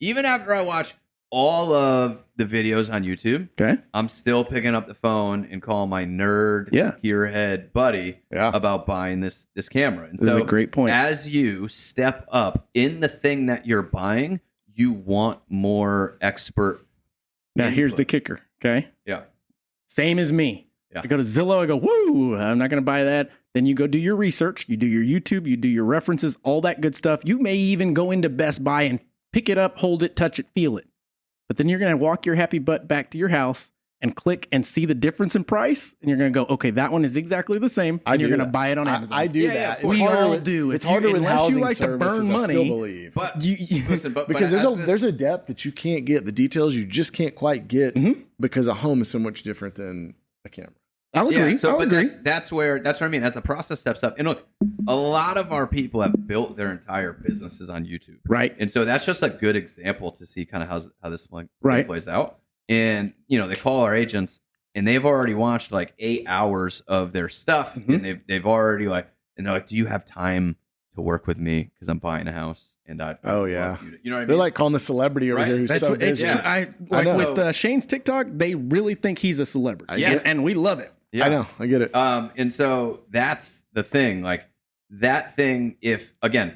Even after I watch all of the videos on YouTube, Okay. I'm still picking up the phone and calling my nerd gearhead buddy about buying this camera. And This is a great point. as you step up in the thing that you're buying, you want more expert. Now, here's the input. kicker. Okay. Yeah. Same as me. Yeah. I go to Zillow. I go, woo, I'm not going to buy that. Then you go do your research. You do your YouTube. You do your references, all that good stuff. You may even go into Best Buy and pick it up, hold it, touch it, feel it. But then you're going to walk your happy butt back to your house and click and see the difference in price. And you're going to go, okay, that one is exactly the same. And you're going to buy it on Amazon. I do Yeah, that. yeah, It's we harder all with- do. It's If you- harder with unless you housing like to burn services, I money, still believe. But You- listen, but because as there's a depth that you can't get, the details you just can't quite get because a home is so much different than a camera. I'll agree. I'll agree. That's what I mean. As the process steps up, and look, a lot of our people have built their entire businesses on YouTube, Right. and so that's just a good example to see kind of how this one Right. plays out. And they call our agents, and they've already watched like 8 hours of their stuff, and they've already and they're like, "Do you have time to work with me? Because I'm buying a house." And I'd love you to, you know what I mean? They're like calling the celebrity over Right. here who's That's so what it's busy. true. I I know. with Shane's TikTok, they really think he's a celebrity. Yeah. And we love it. Yeah. I know. I get it. And so that's the thing. Like that thing, if again,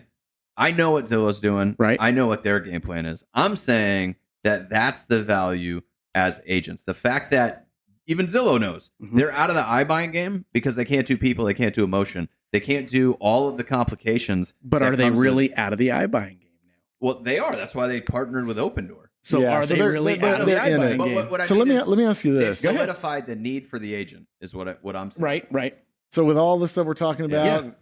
I know what Zillow's doing. Right. I know what their game plan is. I'm saying that that's the value as agents. The fact that even Zillow knows they're out of the iBuying game because they can't do people, they can't do emotion, they can't do all of the complications. But that are they comes with- really out of the iBuying game now? Well, they are. That's why they partnered with Open Door. So Yeah, are so they they're- really they're- out of the they're in iBuying it. But game? what I So mean let me ask you they've this. solidified the need for the agent is what I'm saying. Right. So with all this stuff we're talking about,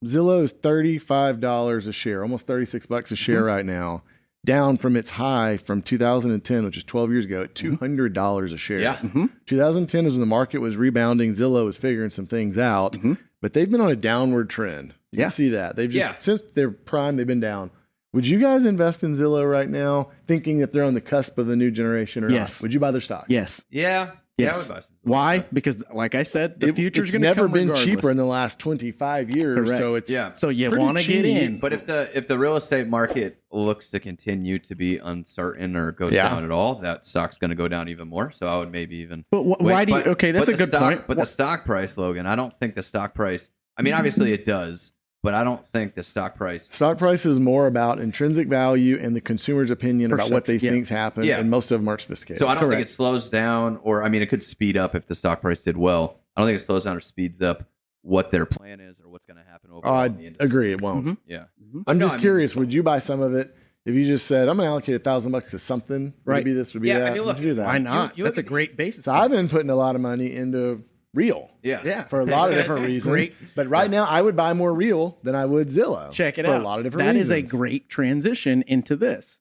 Zillow is $35 a share, almost $36 a share right now, down from its high from 2010, which is 12 years ago, at $200 a share. Yeah. 2010 is when the market was rebounding. Zillow was figuring some things out, but they've been on a downward trend. You Yeah. can see that. They've just, Yeah. since their prime, they've been down. Would you guys invest in Zillow right now, thinking that they're on the cusp of the new generation or Yes. not? Would you buy their stock? Yes. Yeah. Yes. I would buy some. Why? Because, like I said, the future's It's going to never come been regardless. cheaper in the last 25 years. Correct. So it's Yeah. So you pretty want to get cheap, in. But if the real estate market looks to continue to be uncertain or goes Yeah. down at all, that stock's going to go down even more. So I would maybe even. But wait. why do you? But- Okay, that's but a the good stock- point. But the stock price, Logan, I don't think the stock price. I mean, obviously it does, but I don't think the stock price. stock price is more about intrinsic value and the consumer's opinion about what they Perception, yeah. think's happened, Yeah. and most of them aren't sophisticated. So I don't think Correct. it slows down, or I mean, it could speed up if the stock price did well. I don't think it slows down or speeds up what their plan is or what's going to happen overall in the I industry. agree, it won't. Yeah. I'm No, just I mean- curious. Would you buy some of it if you just said, "I'm going to allocate $1,000 to something"? Right. Maybe this would be Yeah, I that. mean, Would look, you do that? Why not? you That's a look at- great basis. So I've been putting a lot of money into Real. Yeah. For a lot of That's different a reasons, great- but right now I would buy more Real than I would Zillow. Check it for out. a lot of different That reasons. is a great transition into this.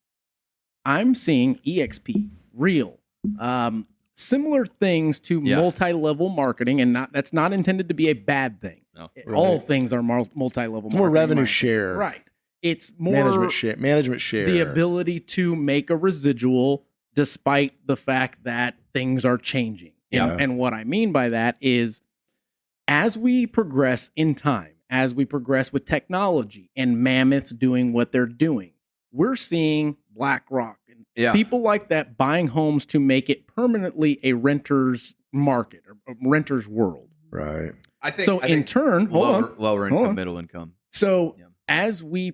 I'm seeing EXP, Real, similar things to Yeah. multi-level marketing, and that's not intended to be a bad thing. No. All Right. things are multi-level. It's more marketing, revenue in my share. opinion. Right? It's more Management share. the ability to make a residual despite the fact that things are changing. Yeah. And what I mean by that is as we progress in time, as we progress with technology and mammoths doing what they're doing, we're seeing BlackRock and Yeah. people like that buying homes to make it permanently a renter's market or a renter's world. Right. I think. So I in think turn, lower Hold income, on. middle income. So Yeah. as we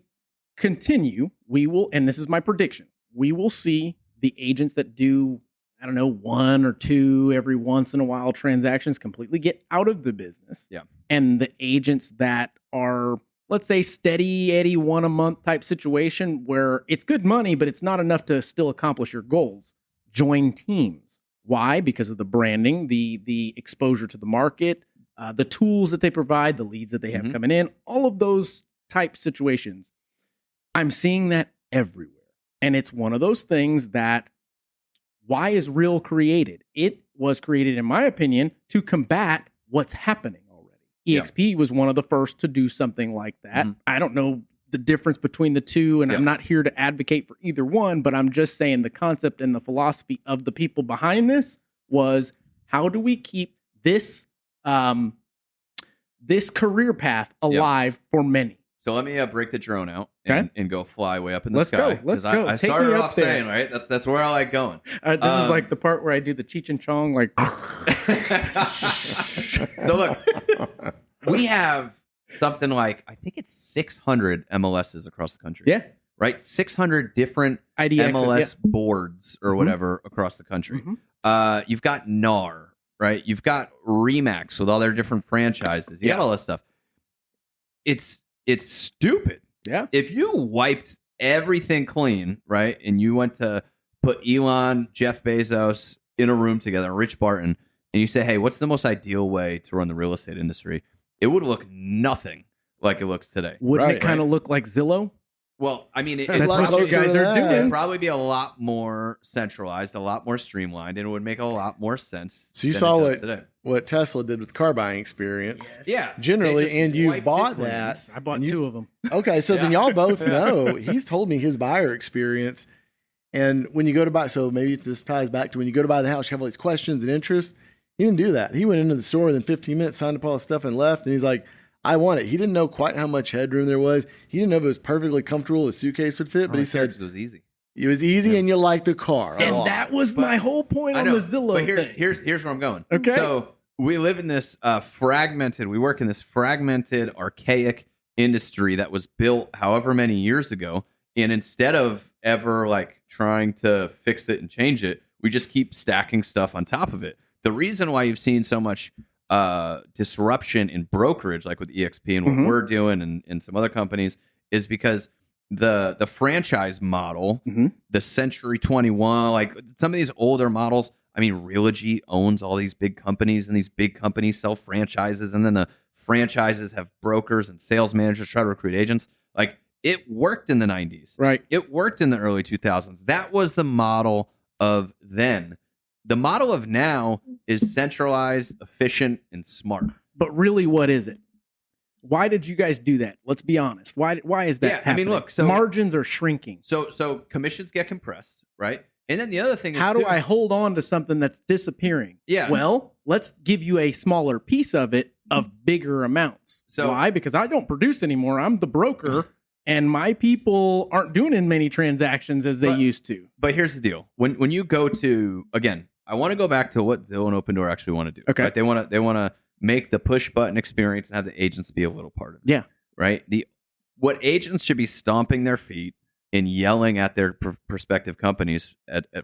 continue, we will, and this is my prediction, we will see the agents that do, I don't know, 1 or 2 every once in a while transactions completely get out of the business. Yeah. And the agents that are, let's say, steady Eddie 1 a month type situation where it's good money, but it's not enough to still accomplish your goals, join teams. Why? Because of the branding, the exposure to the market, the tools that they provide, the leads that they have Mhm. coming in, all of those type situations. I'm seeing that everywhere. And it's one of those things that, why is Real created? It was created, in my opinion, to combat what's happening already. Yeah. EXP was one of the first to do something like that. Mhm. I don't know the difference between the two, and Yeah. I'm not here to advocate for either one, but I'm just saying the concept and the philosophy of the people behind this was, how do we keep this this career path alive for many? So let me break the drone out Okay. and go fly way up in the Let's sky. go. Let's 'Cause go. I Take started me up off there. saying, right? That's where I like going. This is like the part where I do the Cheech and Chong, like. So look, we have something like, I think it's 600 MLSs across the country. Yeah. Right? 600 different IDXs, MLS boards or Mhm. whatever across the country. Mhm. You've got NAR, right? You've got Remax with all their different franchises. You got all this stuff. It's stupid. Yeah. If you wiped everything clean, right, and you went to put Elon, Jeff Bezos in a room together, Rich Barton, and you say, hey, what's the most ideal way to run the real estate industry? It would look nothing like it looks today. Wouldn't Right, it kind of look like Zillow? Well, I mean, That's what you guys are doing. it'd probably be a lot more centralized, a lot more streamlined, and it would make a lot more sense. So you than saw it does today. what Tesla did with car buying experience. Yeah, Generally, they just and you wiped bought it clean. that. I bought You- 2 of them. Okay, so then Yeah. y'all both know. He's told me his buyer experience. And when you go to buy, so maybe this ties back to when you go to buy the house, you have all these questions and interests. He didn't do that. He went into the store within 15 minutes, signed up all the stuff, and left. And he's like, I want it. He didn't know quite how much headroom there was. He didn't know if it was perfectly comfortable, his suitcase would fit, but he said it was easy. it was easy and you liked the car. And a lot. that was But- my whole point I on know, the Zillow but thing. here's where I'm going. Okay. So we live in this fragmented. We work in this fragmented, archaic industry that was built however many years ago, and instead of ever like trying to fix it and change it, we just keep stacking stuff on top of it. The reason why you've seen so much disruption in brokerage, like with EXP and what Mhm. we're doing, and some other companies, is because the franchise model, Mhm. the Century 21, like some of these older models. I mean, Realogy owns all these big companies, and these big companies sell franchises, and then the franchises have brokers and sales managers try to recruit agents. Like, it worked in the 90s. Right. It worked in the early 2000s. That was the model of then. The model of now is centralized, efficient, and smart. But really, what is it? Why did you guys do that? Let's be honest. Why is that Yeah, I mean, happening? look, so- margins are shrinking. So commissions get compressed, right? And then the other thing is, How do too- I hold on to something that's disappearing? Yeah. Well, let's give you a smaller piece of it of bigger amounts. So- Why? Because I don't produce anymore. I'm the broker, and my people aren't doing as many transactions as they But- used to. But here's the deal: when you go to, again, I want to go back to what Zillow and Open Door actually want to do. Okay. Right? They want to make the push button experience and have the agents be a little part of it. Yeah. Right. What agents should be stomping their feet and yelling at their prospective companies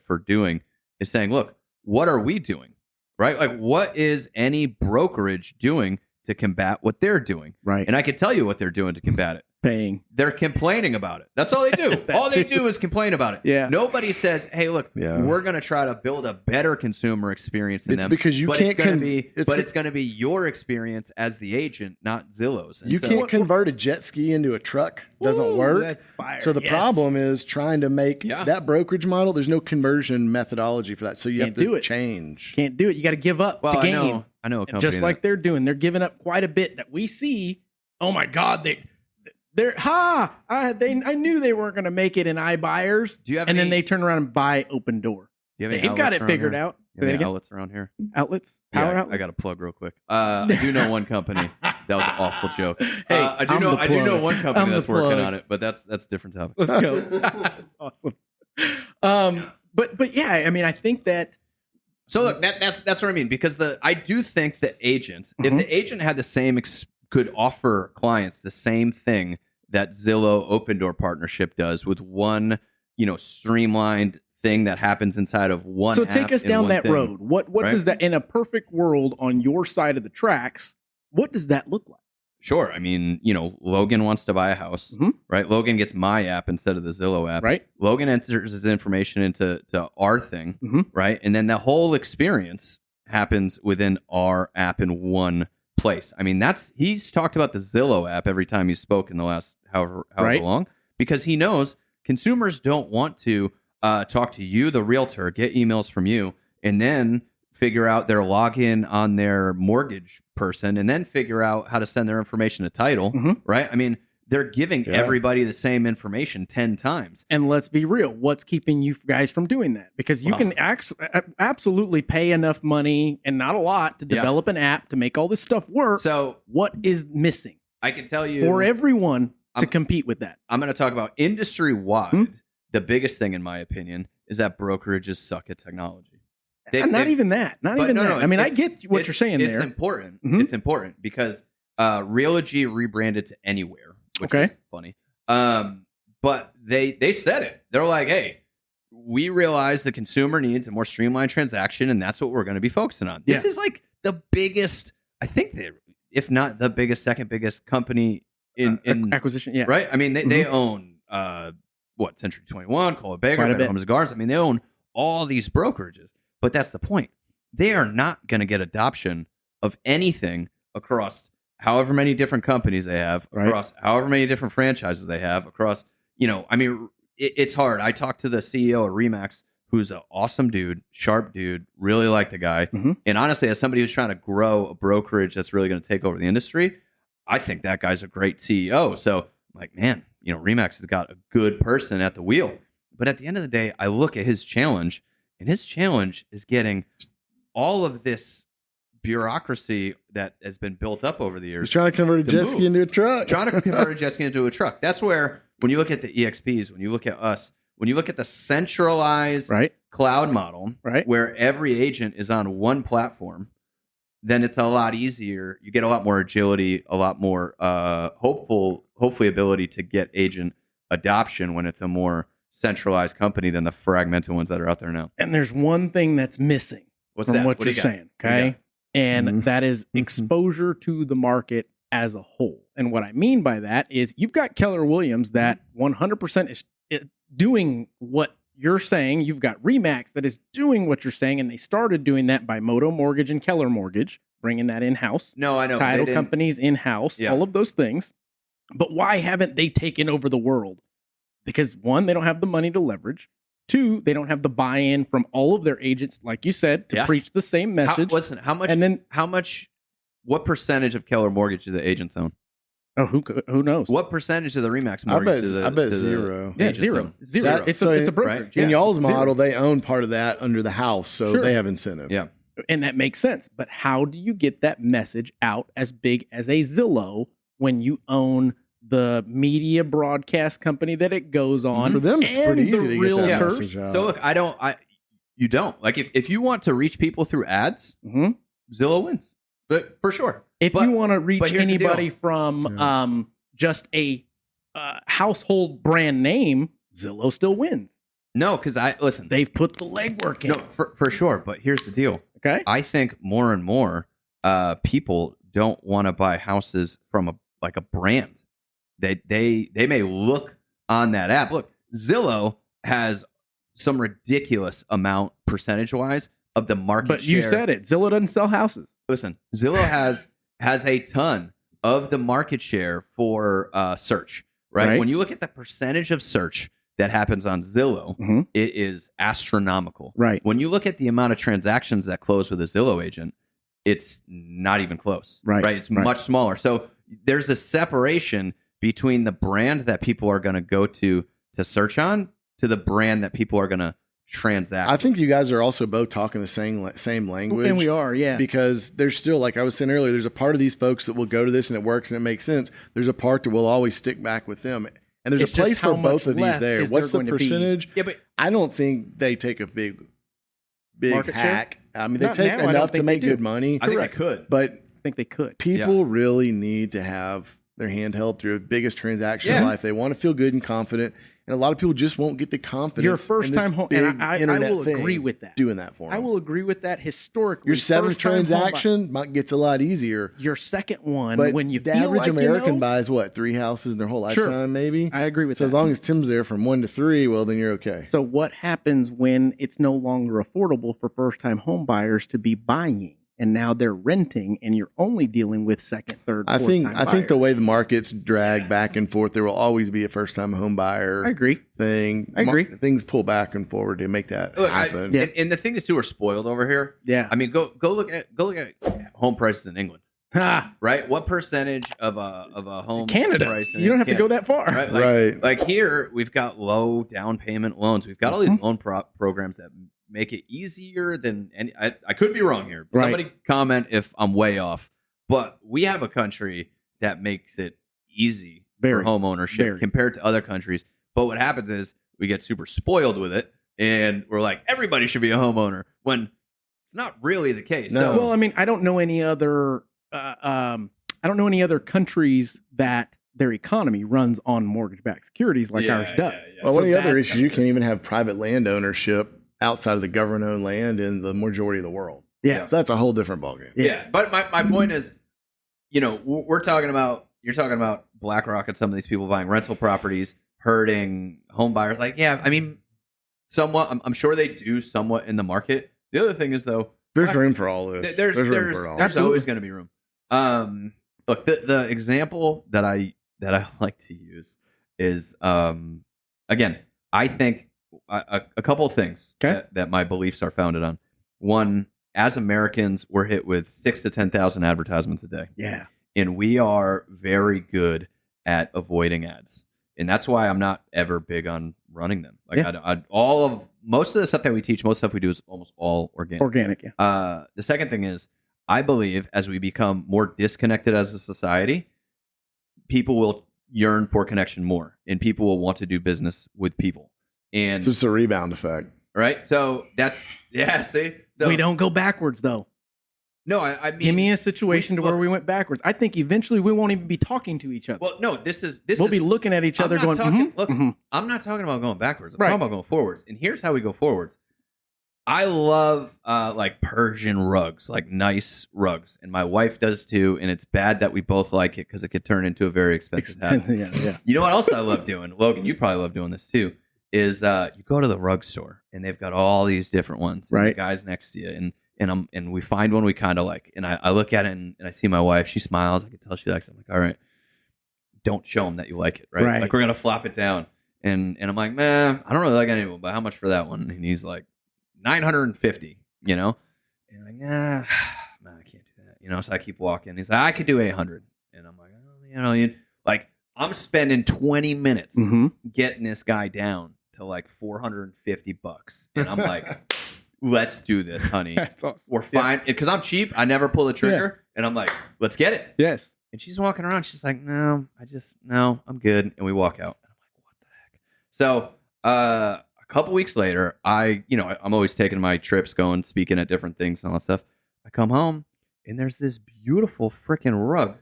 for doing is saying, look, what are we doing? Right. Like, what is any brokerage doing to combat what they're doing? Right. And I can tell you what they're doing to combat it. Paying. They're complaining about it. That's all they do. That all they too. do is complain about it. Yeah. Nobody says, "Hey, look, Yeah. we're going to try to build a better consumer experience than It's them." because you but can't It's going to con- be, it's but co- it's going to be your experience as the agent, not Zillow's. And You so- can't convert a jet ski into a truck. Doesn't Ooh, work. That's fire. So the Yes. problem is trying to make Yeah. that brokerage model. There's no conversion methodology for that, so you Can't have to do it. change. Can't do it. You got to give up Well, to I gain. know a And company just like that- they're doing, they're giving up quite a bit that we see. Oh my God, I knew they weren't going to make it in iBuyers, Do you have and then any- they turn around and buy Open Door. do you have any They've got outlets it around figured here? out. You Say have that any again? outlets around here? Outlets, Yeah, power I outlets. got to plug real quick. I do know one company. That was an awful joke. Hey, I do I'm know. the I do know plug. one company I'm the that's working plug. on it, but that's a different topic. Let's go. That's awesome. But yeah, I mean, I think that So look, that's what I mean, because I do think the agent, if Mhm. the agent had the same could offer clients the same thing that Zillow Open Door partnership does with one, streamlined thing that happens inside of one. so app take us and down one that thing. road. What right? does that in a perfect world on your side of the tracks? What does that look like? Sure. I mean, Logan wants to buy a house, Mhm. right? Logan gets my app instead of the Zillow app. Right? Logan enters his information into our thing, Mhm. right? And then the whole experience happens within our app in one place. I mean, he's talked about the Zillow app every time he's spoken the last however Right. long, because he knows consumers don't want to talk to you, the realtor, get emails from you, and then figure out their login on their mortgage person, and then figure out how to send their information to title, Mhm. right? I mean, they're giving everybody the same information 10 times. And let's be real, what's keeping you guys from doing that? Because you can absolutely pay enough money, and not a lot, to develop an app to make all this stuff work. So what is missing? I can tell you for everyone to compete with that. I'm going to talk about industry-wide. The biggest thing, in my opinion, is that brokerages suck at technology. Not even that. I mean, I get what you're saying there. It's important. It's important because Realogy rebranded to Anywhere, which is funny. But they said it. They're like, hey, we realize the consumer needs a more streamlined transaction, and that's what we're going to be focusing on. This is like the biggest, I think, if not the biggest, second biggest company in acquisition. Yeah. Right? I mean, they own, Century 21, Coldwell Banker, Better Homes and Gardens. I mean, they own all these brokerages. But that's the point. They are not going to get adoption of anything across however many different companies they have, across however many different franchises they have, across, it's hard. I talked to the CEO of Remax, who's an awesome dude, sharp dude, really like the guy. And honestly, as somebody who's trying to grow a brokerage that's really going to take over the industry, I think that guy's a great CEO. So I'm like, man, Remax has got a good person at the wheel. But at the end of the day, I look at his challenge, and his challenge is getting all of this bureaucracy that has been built up over the years. He's trying to convert a jet ski into a truck. Trying to convert a jet ski into a truck. That's where, when you look at the EXPs, when you look at us, when you look at the centralized cloud model, where every agent is on one platform, then it's a lot easier. You get a lot more agility, a lot more hopefully ability to get agent adoption when it's a more centralized company than the fragmented ones that are out there now. And there's one thing that's missing from what you're saying, okay? And that is exposure to the market as a whole. And what I mean by that is you've got Keller Williams that 100% is doing what you're saying. You've got Remax that is doing what you're saying, and they started doing that by Moto Mortgage and Keller Mortgage, bringing that in-house. No, I know. Title companies in-house, all of those things. But why haven't they taken over the world? Because one, they don't have the money to leverage. Two, they don't have the buy-in from all of their agents, like you said, to preach the same message. What percentage of Keller Mortgage do the agents own? Oh, who knows? What percentage of the Remax Mortgage I bet zero. Yeah, zero. It's a brokerage. Right? In y'all's model, they own part of that under the house, so they have incentive. Yeah. And that makes sense. But how do you get that message out as big as a Zillow when you own the media broadcast company that it goes on? For them, it's pretty easy to get that realtors. message out. So look, you don't. Like if you want to reach people through ads, Zillow wins. But for sure. If you want to reach anybody from just a household brand name, Zillow still wins. No, because they've put the legwork in. No, for sure. But here's the deal. Okay. I think more and more people don't want to buy houses from a brand. They may look on that app. Look, Zillow has some ridiculous amount percentage-wise of the market share. But you said it. Zillow doesn't sell houses. Listen, Zillow has a ton of the market share for search, right? When you look at the percentage of search that happens on Zillow, it is astronomical. Right. When you look at the amount of transactions that close with a Zillow agent, it's not even close. Right. It's much smaller. So there's a separation between the brand that people are going to go to search on to the brand that people are going to transact. I think you guys are also both talking the same language. And we are, yeah. Because there's still, like I was saying earlier, there's a part of these folks that will go to this and it works and it makes sense. There's a part that will always stick back with them. And there's a place for both of these there. What's the percentage? Yeah, but I don't think they take a big market hack. Share? I mean, they take enough to make good money. I think they could. But I think they could. People really need to have their hand held through the biggest transaction in life. They want to feel good and confident. And a lot of people just won't get the confidence. Your first time home, and I will agree with that. Doing that for them. I will agree with that historically. Your seventh transaction gets a lot easier. Your second one, but when you the feel average like American buys what, 3 houses in their whole lifetime, maybe. I agree with that. So as long as Tim's there from 1 to 3, well, then you're okay. So what happens when it's no longer affordable for first time home buyers to be buying? And now they're renting, and you're only dealing with second, third, fourth time I think the way the market's dragged back and forth, there will always be a first-time home buyer. I agree. Thing. I agree. Things pull back and forward to make that happen. And the thing is, too, we're spoiled over here. Yeah. I mean, go look at home prices in England. Ha! right? What percentage of a home Canada. price? You don't have to go that far. Right? Like here, we've got low down payment loans. We've got all these loan programs that make it easier than any. I could be wrong here. Right. Somebody comment if I'm way off. But we have a country that makes it easy for home ownership compared to other countries. But what happens is we get super spoiled with it, and we're like, everybody should be a homeowner, when it's not really the case. No. So, Well, I mean, I don't know any other countries that their economy runs on mortgage-backed securities like ours does. Well, one of the other that's issues, you can't even have private land ownership outside of the government-owned land in the majority of the world. Yeah. So that's a whole different ballgame. Yeah. But my point is, you're talking about BlackRock and some of these people buying rental properties, hurting home buyers. Like, yeah, I mean, somewhat. I'm sure they do somewhat in the market. The other thing is, though, there's room for all this. There's room for all. There's always going to be room. Look, the example that I like to use is, again, I think a couple of things that my beliefs are founded on. One, as Americans, we're hit with 6,000 to 10,000 advertisements a day. Yeah. And we are very good at avoiding ads. And that's why I'm not ever big on running them. Like most of the stuff that we teach, most stuff we do is almost all organic. Organic, yeah. The second thing is, I believe as we become more disconnected as a society, people will yearn for connection more, and people will want to do business with people. And it's just a rebound effect. Right? So that's, see? So We don't go backwards, though. No, I mean, give me a situation where we went backwards. I think eventually we won't even be talking to each other. Well, no, we'll be looking at each other going, I'm not talking about going backwards. I'm talking about going forwards. And here's how we go forwards. I love like Persian rugs, like nice rugs. And my wife does too. And it's bad that we both like it because it could turn into a very expensive house. Yeah. You know what else I love doing? Logan, you probably love doing this too. Is you go to the rug store and they've got all these different ones. And the guys next to you. And we find one we kind of like. And I look at it and I see my wife. She smiles. I can tell she likes it. I'm like, all right, don't show them that you like it, right? Like, we're going to flop it down. And I'm like, man, I don't really like any of them, but how much for that one? And he's like, $950, And I'm like, man, I can't do that. So I keep walking. He's like, I could do 800. And I'm like, like, I'm spending 20 minutes getting this guy down to like $450. And I'm like, let's do this, honey. That's awesome. We're fine. Because I'm cheap. I never pull the trigger. Yeah. And I'm like, let's get it. Yes. And she's walking around. She's like, no, I'm good. And we walk out. And I'm like, what the heck? So a couple weeks later, I'm always taking my trips, going, speaking at different things and all that stuff. I come home and there's this beautiful freaking rug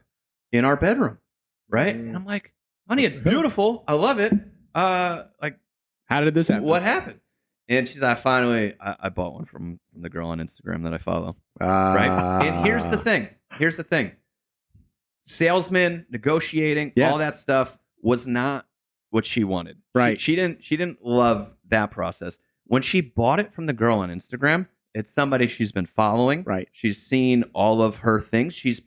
in our bedroom. Right? And I'm like, honey, it's beautiful. I love it. Like, how did this happen? What happened? And she's like, finally, I bought one from the girl on Instagram that I follow. Right? And here's the thing. Salesman, negotiating, all that stuff was not what she wanted. Right. She didn't love that process. When she bought it from the girl on Instagram, it's somebody she's been following. Right. She's seen all of her things. She's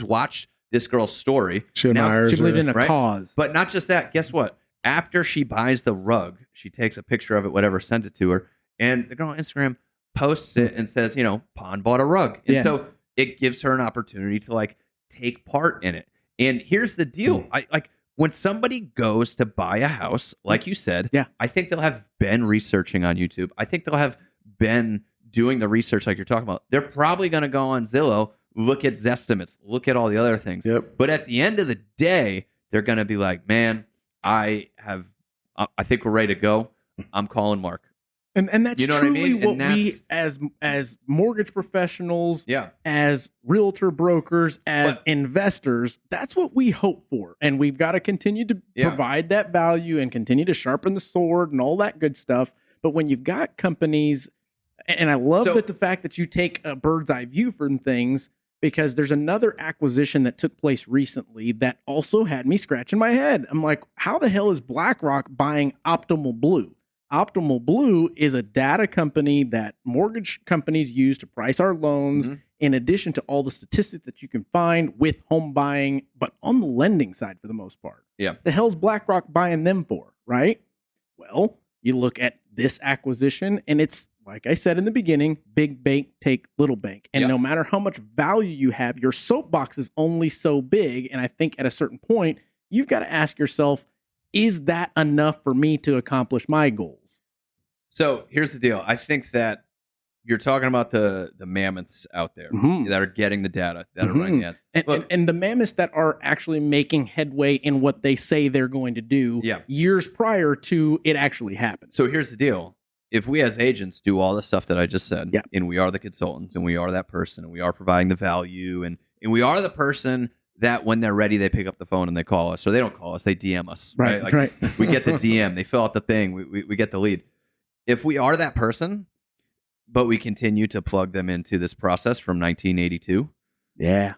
watched this girl's story. She admires she believed in a right? cause. But not just that. Guess what? After she buys the rug, she takes a picture of it, whatever, sends it to her. And the girl on Instagram posts it and says, Phon bought a rug. And so it gives her an opportunity to like take part in it. And here's the deal. I like when somebody goes to buy a house, like you said, I think they'll have been researching on YouTube. I think they'll have been doing the research like you're talking about. They're probably going to go on Zillow, look at Zestimates, look at all the other things. Yep. But at the end of the day, they're going to be like, man, I think we're ready to go. I'm calling Mark. And that's truly what we as mortgage professionals, yeah, as realtor brokers, as investors, that's what we hope for. And we've got to continue to provide that value and continue to sharpen the sword and all that good stuff. But when you've got companies, and I love that the fact that you take a bird's eye view from things, because there's another acquisition that took place recently that also had me scratching my head. I'm like, how the hell is BlackRock buying Optimal Blue? Optimal Blue is a data company that mortgage companies use to price our loans, in addition to all the statistics that you can find with home buying, but on the lending side for the most part. Yeah. The hell's BlackRock buying them for, right? Well, you look at this acquisition, and it's like I said in the beginning, big bank take little bank. And Yep. no matter how much value you have, your soapbox is only so big. And I think at a certain point, you've got to ask yourself, is that enough for me to accomplish my goals? So here's the deal. I think that you're talking about the mammoths out there Mhm. that are getting the data, that are running the ads. And the mammoths that are actually making headway in what they say they're going to do Yeah. years prior to it actually happening. So here's the deal. If we as agents do all the stuff that I just said, Yeah. and we are the consultants, and we are that person, and we are providing the value, and we are the person that when they're ready, they pick up the phone and they call us, or they don't call us, they DM us. Right, Like, right. we get the DM, they fill out the thing, we get the lead. If we are that person, but we continue to plug them into this process from 1982, Yeah.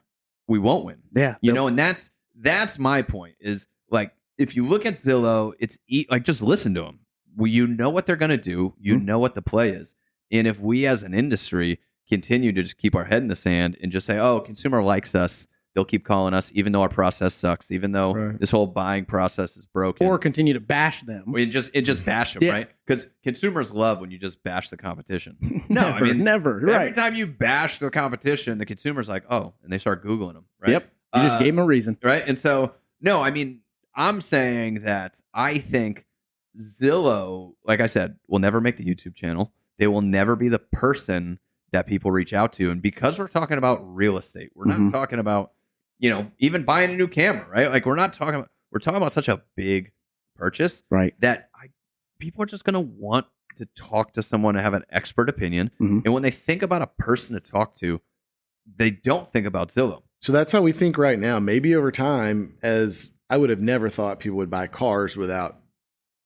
we won't win. Yeah. You know, and that's my point is like, if you look at Zillow, it's like, just listen to them. You know what they're going to do. You know what the play is. And if we as an industry continue to just keep our head in the sand and just say, oh, consumer likes us, they'll keep calling us, even though our process sucks, even though this whole buying process is broken. Or continue to bash them. We just bash them, Yeah. right? Because consumers love when you just bash the competition. Never. Every Right. time you bash the competition, the consumer's like, oh, and they start Googling them, right? Yep. You just gave them a reason. Right. And so, no, I mean, I'm saying that I think Zillow, like I said, will never make the YouTube channel. They will never be the person that people reach out to. And because we're talking about real estate, we're not talking about, even buying a new camera, right? Like we're talking about such a big purchase, right? That people are just going to want to talk to someone and have an expert opinion. And when they think about a person to talk to, they don't think about Zillow. So that's how we think right now. Maybe over time, as I would have never thought people would buy cars without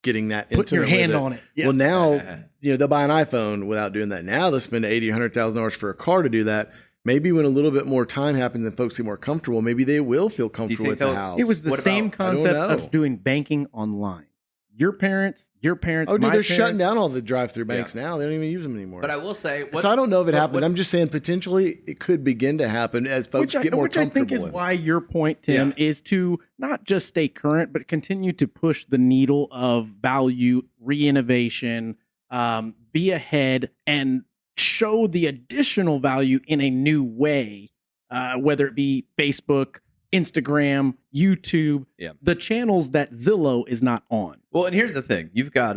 getting that Put your intimate hand with it. on it. Yeah. Well, now they'll buy an iPhone without doing that. Now they'll spend $80,000, $100,000 for a car to do that. Maybe when a little bit more time happens and folks get more comfortable, maybe they will feel comfortable with the house. It was the same I don't concept know. of doing banking online. Your parents, Oh, dude, my they're parents. shutting down all the drive-through banks now. They don't even use them anymore. But I will say, so I don't know if it happens. I'm just saying potentially it could begin to happen as folks get more comfortable. Which I think is why your point, Tim, is to not just stay current, but continue to push the needle of value, re-innovation, be ahead, and show the additional value in a new way, whether it be Facebook, Instagram, YouTube, the channels that Zillow is not on. Well, and here's the thing: you've got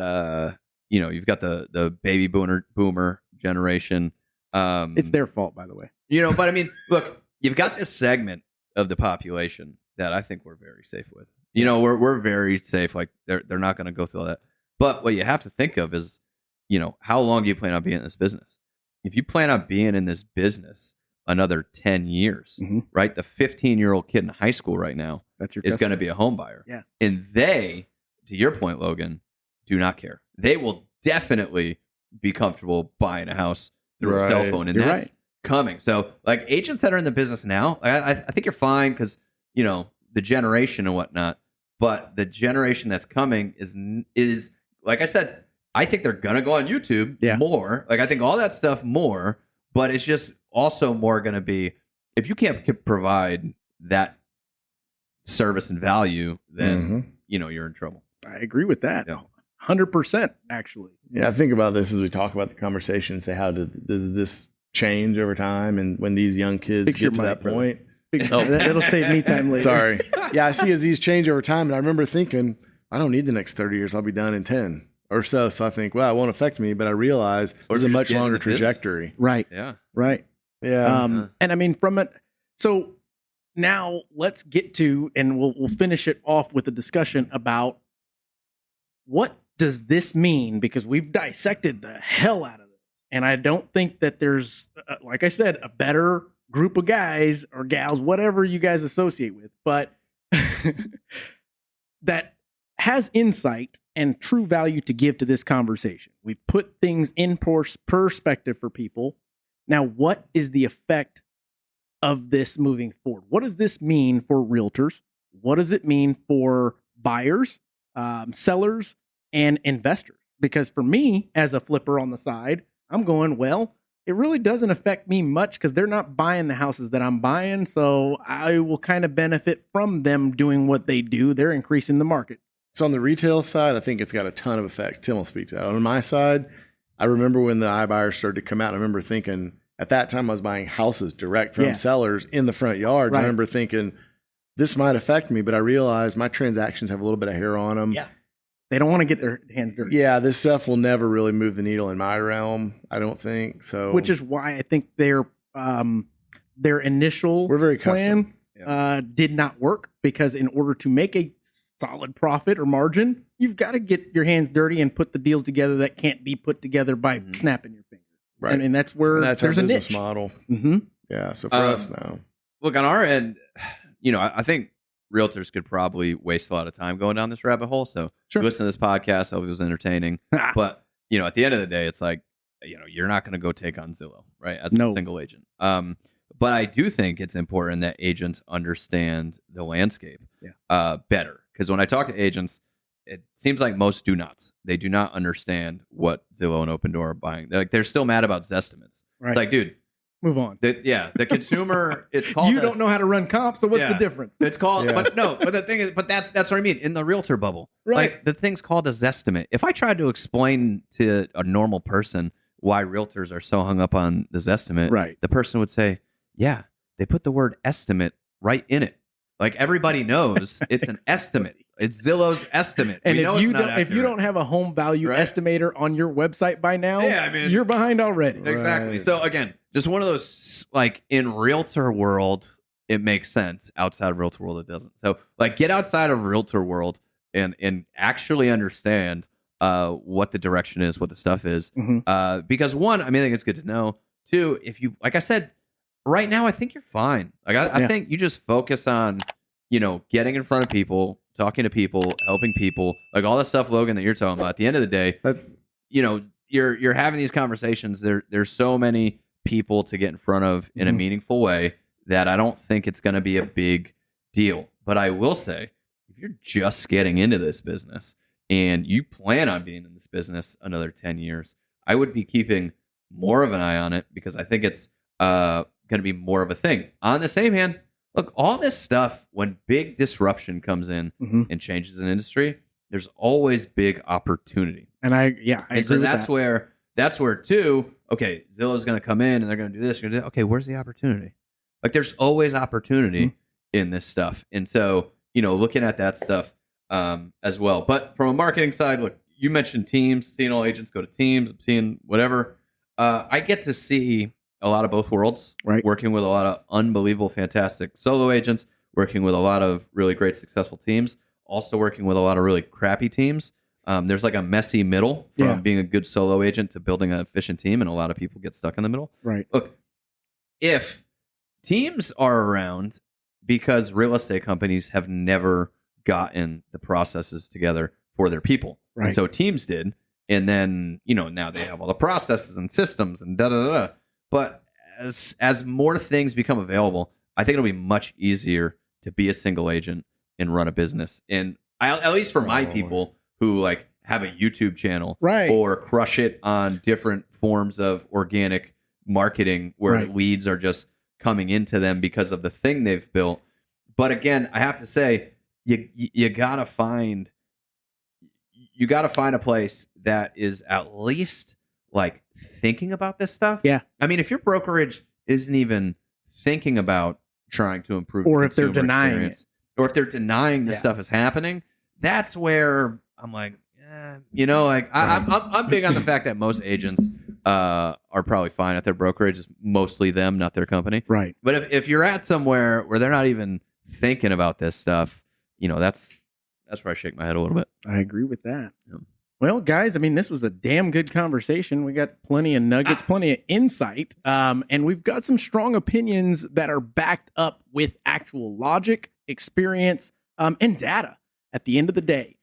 the baby boomer generation. It's their fault, by the way. But I mean, look, you've got this segment of the population that I think we're very safe with. We're very safe. Like they're not going to go through all that. But what you have to think of is, how long do you plan on being in this business? If you plan on being in this business another 10 years, right? The 15-year-old kid in high school right now is going to be a home buyer. Yeah. And they, to your point, Logan, do not care. They will definitely be comfortable buying a house through a cell phone. And that's coming. So like agents that are in the business now, I think you're fine because, the generation and whatnot, but the generation that's coming is like I said, I think they're going to go on YouTube more. Like I think all that stuff more, but it's just also more going to be, if you can't provide that service and value, then, you're in trouble. I agree with that. 100%, actually. Yeah, I think about this as we talk about the conversation and say, how does this change over time? And when these young kids get to that point. That'll save me time later. Sorry. Yeah, I see as these change over time. And I remember thinking, I don't need the next 30 years. I'll be done in 10 or so. So I think, well, it won't affect me. But I realize it's a much longer trajectory. Business. Right. Yeah. Right. Yeah. And I mean, from it. So now let's get to, and we'll finish it off with a discussion about what does this mean? Because we've dissected the hell out of this. And I don't think that there's, like I said, a better group of guys or gals, whatever you guys associate with, but that has insight and true value to give to this conversation. We've put things in perspective for people. Now, what is the effect of this moving forward? What does this mean for realtors? What does it mean for buyers, sellers, and investors? Because for me, as a flipper on the side, I'm going, well, it really doesn't affect me much because they're not buying the houses that I'm buying. So I will kind of benefit from them doing what they do. They're increasing the market. So on the retail side, I think it's got a ton of effects. Tim will speak to that. On my side, I remember when the iBuyers started to come out. I remember thinking at that time I was buying houses direct from sellers in the front yards. I remember thinking this might affect me, but I realized my transactions have a little bit of hair on them. Yeah. They don't want to get their hands dirty. Yeah, this stuff will never really move the needle in my realm, I don't think. So, which is why I think their initial plan did not work, because in order to make a solid profit or margin, you've got to get your hands dirty and put the deals together that can't be put together by snapping your fingers. Right. And that's where that's there's our a business niche model. Mm-hmm. Yeah. So for us now, look, on our end, I think realtors could probably waste a lot of time going down this rabbit hole. So listen to this podcast. I hope it was entertaining. But, at the end of the day, it's like, you're not going to go take on Zillow, right? As a single agent. But I do think it's important that agents understand the landscape better. Because when I talk to agents, it seems like most do not. They do not understand what Zillow and Open Door are buying. They're still mad about Zestimates. Right. It's like, dude, move on. The consumer. It's called. You don't know how to run comps, so what's the difference? It's called. But the thing is, that's what I mean in the realtor bubble. Right. Like the thing's called a Zestimate. If I tried to explain to a normal person why realtors are so hung up on the Zestimate, the person would say, "Yeah, they put the word estimate right in it. Like everybody knows it's an estimate. It's Zillow's estimate. And if you don't have a home value estimator on your website by now, you're behind already. Exactly. So again, just one of those, like in realtor world, it makes sense. Outside of realtor world, it doesn't. So like get outside of realtor world and actually understand what the direction is, what the stuff is. Because one, I think it's good to know. Two, if you, like I said, right now, I think you're fine. Like I think you just focus on, getting in front of people, talking to people, helping people, like all the stuff, Logan, that you're talking about. At the end of the day, that's you're having these conversations. There's so many people to get in front of in a meaningful way that I don't think it's going to be a big deal. But I will say, if you're just getting into this business and you plan on being in this business another 10 years, I would be keeping more of an eye on it, because I think it's going to be more of a thing. On the same hand, look, all this stuff, when big disruption comes in and changes an industry, there's always big opportunity. And I agree so with that's that. that's where too, okay, Zillow's going to come in and they're going to do this. Okay, where's the opportunity? Like there's always opportunity in this stuff. And so, looking at that stuff as well. But from a marketing side, look, you mentioned teams, seeing all agents go to teams, I'm seeing whatever. I get to see a lot of both worlds, working with a lot of unbelievable, fantastic solo agents, working with a lot of really great, successful teams, also working with a lot of really crappy teams. There's like a messy middle from being a good solo agent to building an efficient team, and a lot of people get stuck in the middle. Right. Look, if teams are around because real estate companies have never gotten the processes together for their people. Right. And so teams did, and then, now they have all the processes and systems and da-da-da-da. But as more things become available, I think it'll be much easier to be a single agent and run a business. And at least for my people who like have a YouTube channel or crush it on different forms of organic marketing where leads are just coming into them because of the thing they've built. But again, I have to say, you gotta find a place that is at least like thinking about this stuff. Yeah. If your brokerage isn't even thinking about trying to improve, or if they're denying it, or if they're denying this stuff is happening, that's where I'm like, I'm big on the fact that most agents are probably fine at their brokerage. It's mostly them, not their company. Right. But if you're at somewhere where they're not even thinking about this stuff, that's where I shake my head a little bit. I agree with that. Yeah. Well, guys, this was a damn good conversation. We got plenty of nuggets, plenty of insight, and we've got some strong opinions that are backed up with actual logic, experience, and data at the end of the day.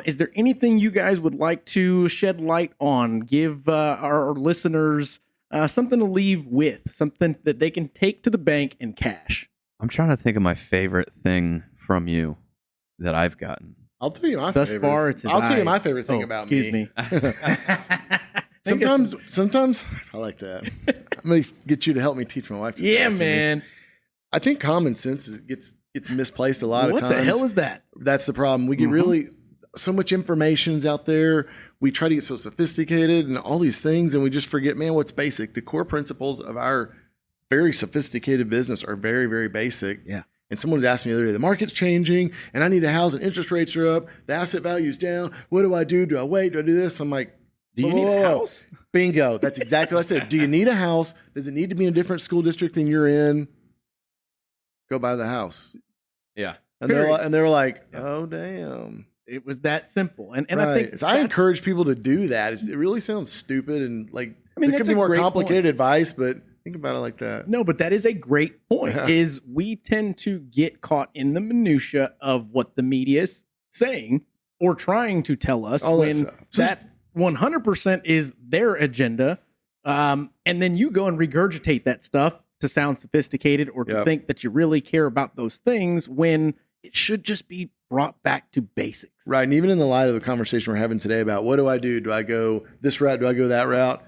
Is there anything you guys would like to shed light on, give our listeners something to leave with, something that they can take to the bank and cash? I'm trying to think of my favorite thing from you that I've gotten. I'll tell you my Thus favorite. far, it's his I'll tell you eyes. my favorite thing about excuse me. Sometimes I like that. I'm gonna get you to help me teach my wife. Yeah, man. I think common sense gets misplaced a lot of times. What the hell is that? That's the problem. We get really. so much information's out there. We try to get so sophisticated and all these things, and we just forget, man, what's basic. The core principles of our very sophisticated business are very, very basic. Yeah. And someone was asking me the other day, the market's changing and I need a house and interest rates are up. The asset value's down. What do I do? Do I wait? Do I do this? I'm like, do you need a house? Bingo. That's exactly what I said. Do you need a house? Does it need to be in a different school district than you're in? Go buy the house. Yeah. And they were like, oh, damn. It was that simple. And right. I think so I encourage people to do that. It really sounds stupid and like, I mean, it could be more complicated advice, but think about it like that. No, but that is a great point. Yeah. Is we tend to get caught in the minutia of what the media is saying or trying to tell us when that 100% is their agenda. And then you go and regurgitate that stuff to sound sophisticated or to think that you really care about those things when it should just be brought back to basics. Right. And even in the light of the conversation we're having today about what do I do? Do I go this route? Do I go that route?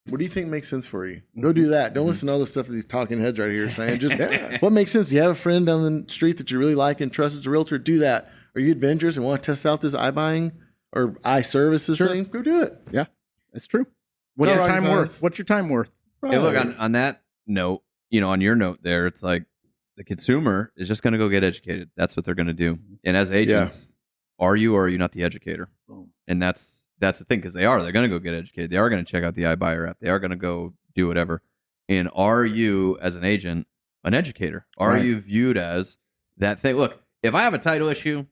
What do you think makes sense for you? Go do that. Don't listen to all the stuff that these talking heads right here are saying. Just what makes sense? Do you have a friend down the street that you really like and trust as a realtor? Do that. Are you adventurous and want to test out this iBuying or iServices thing? Go do it. Yeah, that's true. What's your time worth? What's your time worth? Right. Hey, look, on that note, on your note there, it's like the consumer is just going to go get educated. That's what they're going to do. And as agents, are you or are you not the educator? Boom. And that's the thing, because they're going to go get educated. They are going to check out the iBuyer app. They are going to go do whatever. And are you, as an agent, an educator? Are you viewed as that thing? Look, if I have a title issue,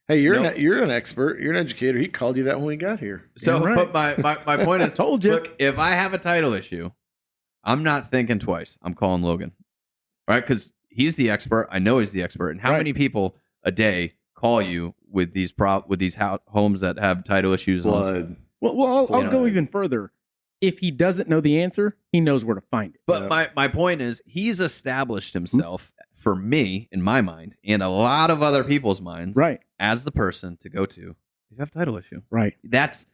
hey, you're an expert. You're an educator. He called you that when we got here. So, but my point is, told you. Look, if I have a title issue, I'm not thinking twice. I'm calling Logan, right? Because he's the expert. I know he's the expert. And how many people a day call you with these homes that have title issues? Blood. Well, I'll go even further. If he doesn't know the answer, he knows where to find it. But my point is, he's established himself for me, in my mind, and a lot of other people's minds, as the person to go to. You have a title issue, right? That's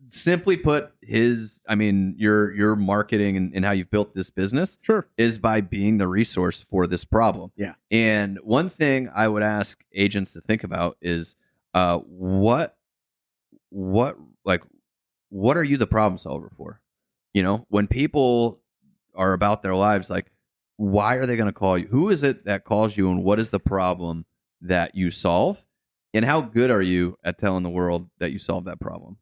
simply put. Your marketing and how you've built this business, is by being the resource for this problem. Yeah. And one thing I would ask agents to think about is, what are you the problem solver for? When people are about their lives, like, why are they going to call you? Who is it that calls you, and what is the problem that you solve? And how good are you at telling the world that you solve that problem?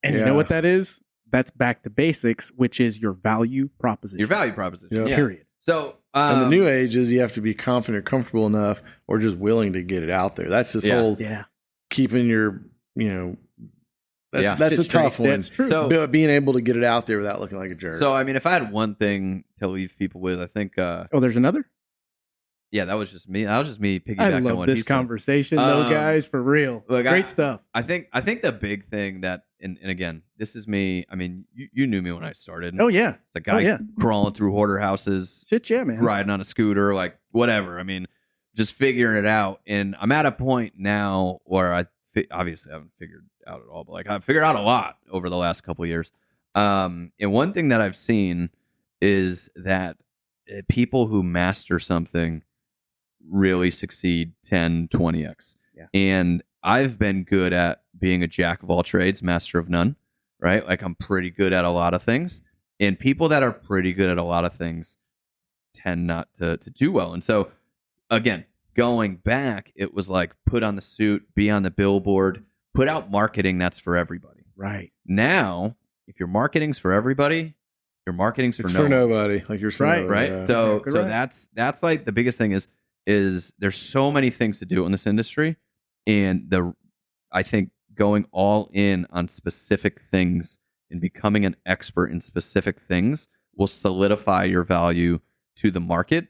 And you know what that is? That's back to basics, which is your value proposition. Your value proposition. Yeah. Period. So, and the new age is you have to be confident, comfortable enough, or just willing to get it out there. That's this whole keeping your, that's a tough one. That's true. So being able to get it out there without looking like a jerk. So, if I had one thing to leave people with, I think. There's another? Yeah, that was just me. That was just me piggybacking on what on what he this conversation, though, guys, for real. Look, great stuff. I think the big thing that, and again, this is me. You knew me when I started. Oh yeah, the guy crawling through hoarder houses. Shit, yeah, man. Riding on a scooter, like whatever. Just figuring it out. And I'm at a point now where I obviously haven't figured out at all, but like I've figured out a lot over the last couple of years. And one thing that I've seen is that people who master something really succeed 10, 20x. Yeah. And I've been good at being a jack of all trades, master of none, right? Like I'm pretty good at a lot of things. And people that are pretty good at a lot of things tend not to do well. And so, again, going back, it was like put on the suit, be on the billboard, put out marketing that's for everybody. Right. Now, if your marketing's for everybody, your marketing's for nobody, like you're saying. Right. Yeah. So that's like the biggest thing is there's so many things to do in this industry, and I think going all in on specific things and becoming an expert in specific things will solidify your value to the market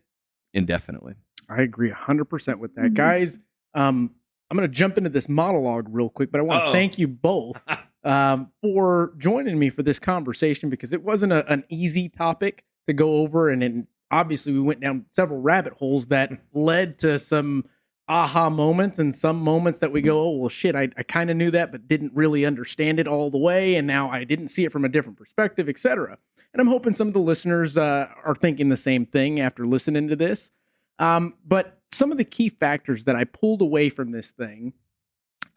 indefinitely. I agree 100% with that. Guys, I'm going to jump into this monologue real quick, but I want to thank you both for joining me for this conversation, because it wasn't an easy topic to go over, and obviously we went down several rabbit holes that led to some aha moments and some moments that we go, oh, well, shit, I kind of knew that, but didn't really understand it all the way. And now I didn't see it from a different perspective, etc. And I'm hoping some of the listeners are thinking the same thing after listening to this. But some of the key factors that I pulled away from this thing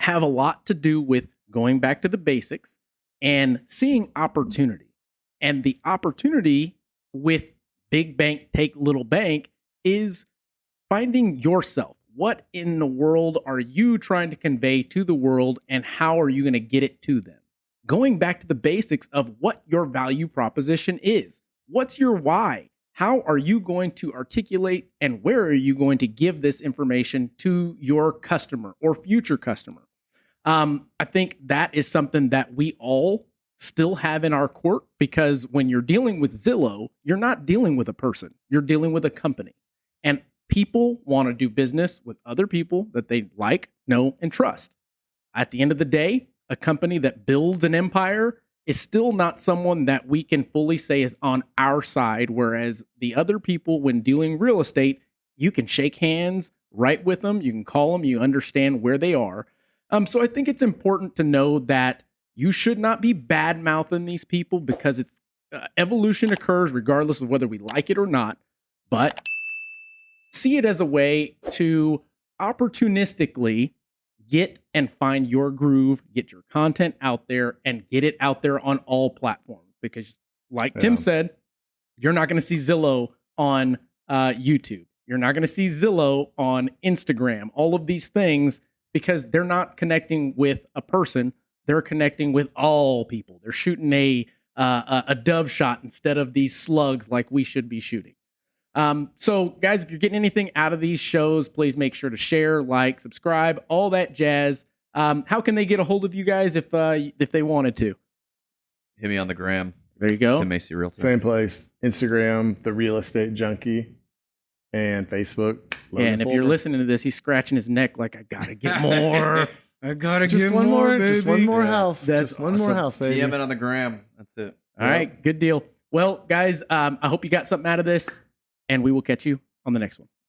have a lot to do with going back to the basics and seeing opportunity. And the opportunity with big bank, take little bank is finding yourself. What in the world are you trying to convey to the world, and how are you going to get it to them? Going back to the basics of what your value proposition is. What's your why? How are you going to articulate, and where are you going to give this information to your customer or future customer? I think that is something that we all still have in our court, because when you're dealing with Zillow, you're not dealing with a person, you're dealing with a company. And people want to do business with other people that they like, know, and trust. At the end of the day, a company that builds an empire is still not someone that we can fully say is on our side, whereas the other people, when dealing real estate, you can shake hands, write with them, you can call them, you understand where they are. So I think it's important to know that you should not be bad-mouthing these people, because it's evolution occurs regardless of whether we like it or not, but see it as a way to opportunistically get and find your groove, get your content out there, and get it out there on all platforms. Because like Tim said, you're not going to see Zillow on YouTube. You're not going to see Zillow on Instagram, all of these things, because they're not connecting with a person. They're connecting with all people. They're shooting a dove shot instead of these slugs like we should be shooting. So guys, if you're getting anything out of these shows, please make sure to share, like, subscribe, all that jazz. How can they get a hold of you guys if they wanted to? Hit me on the gram. There you go. Tim Macy Realtor. Same place. Instagram, The Real Estate Junkie, and Facebook. Logan and if you're listening to this, he's scratching his neck like, I gotta get more. I gotta just get one more, baby. just one more house. That's just one more house, baby. DM it on the gram. That's it. All right, good deal. Well, guys, I hope you got something out of this, and we will catch you on the next one.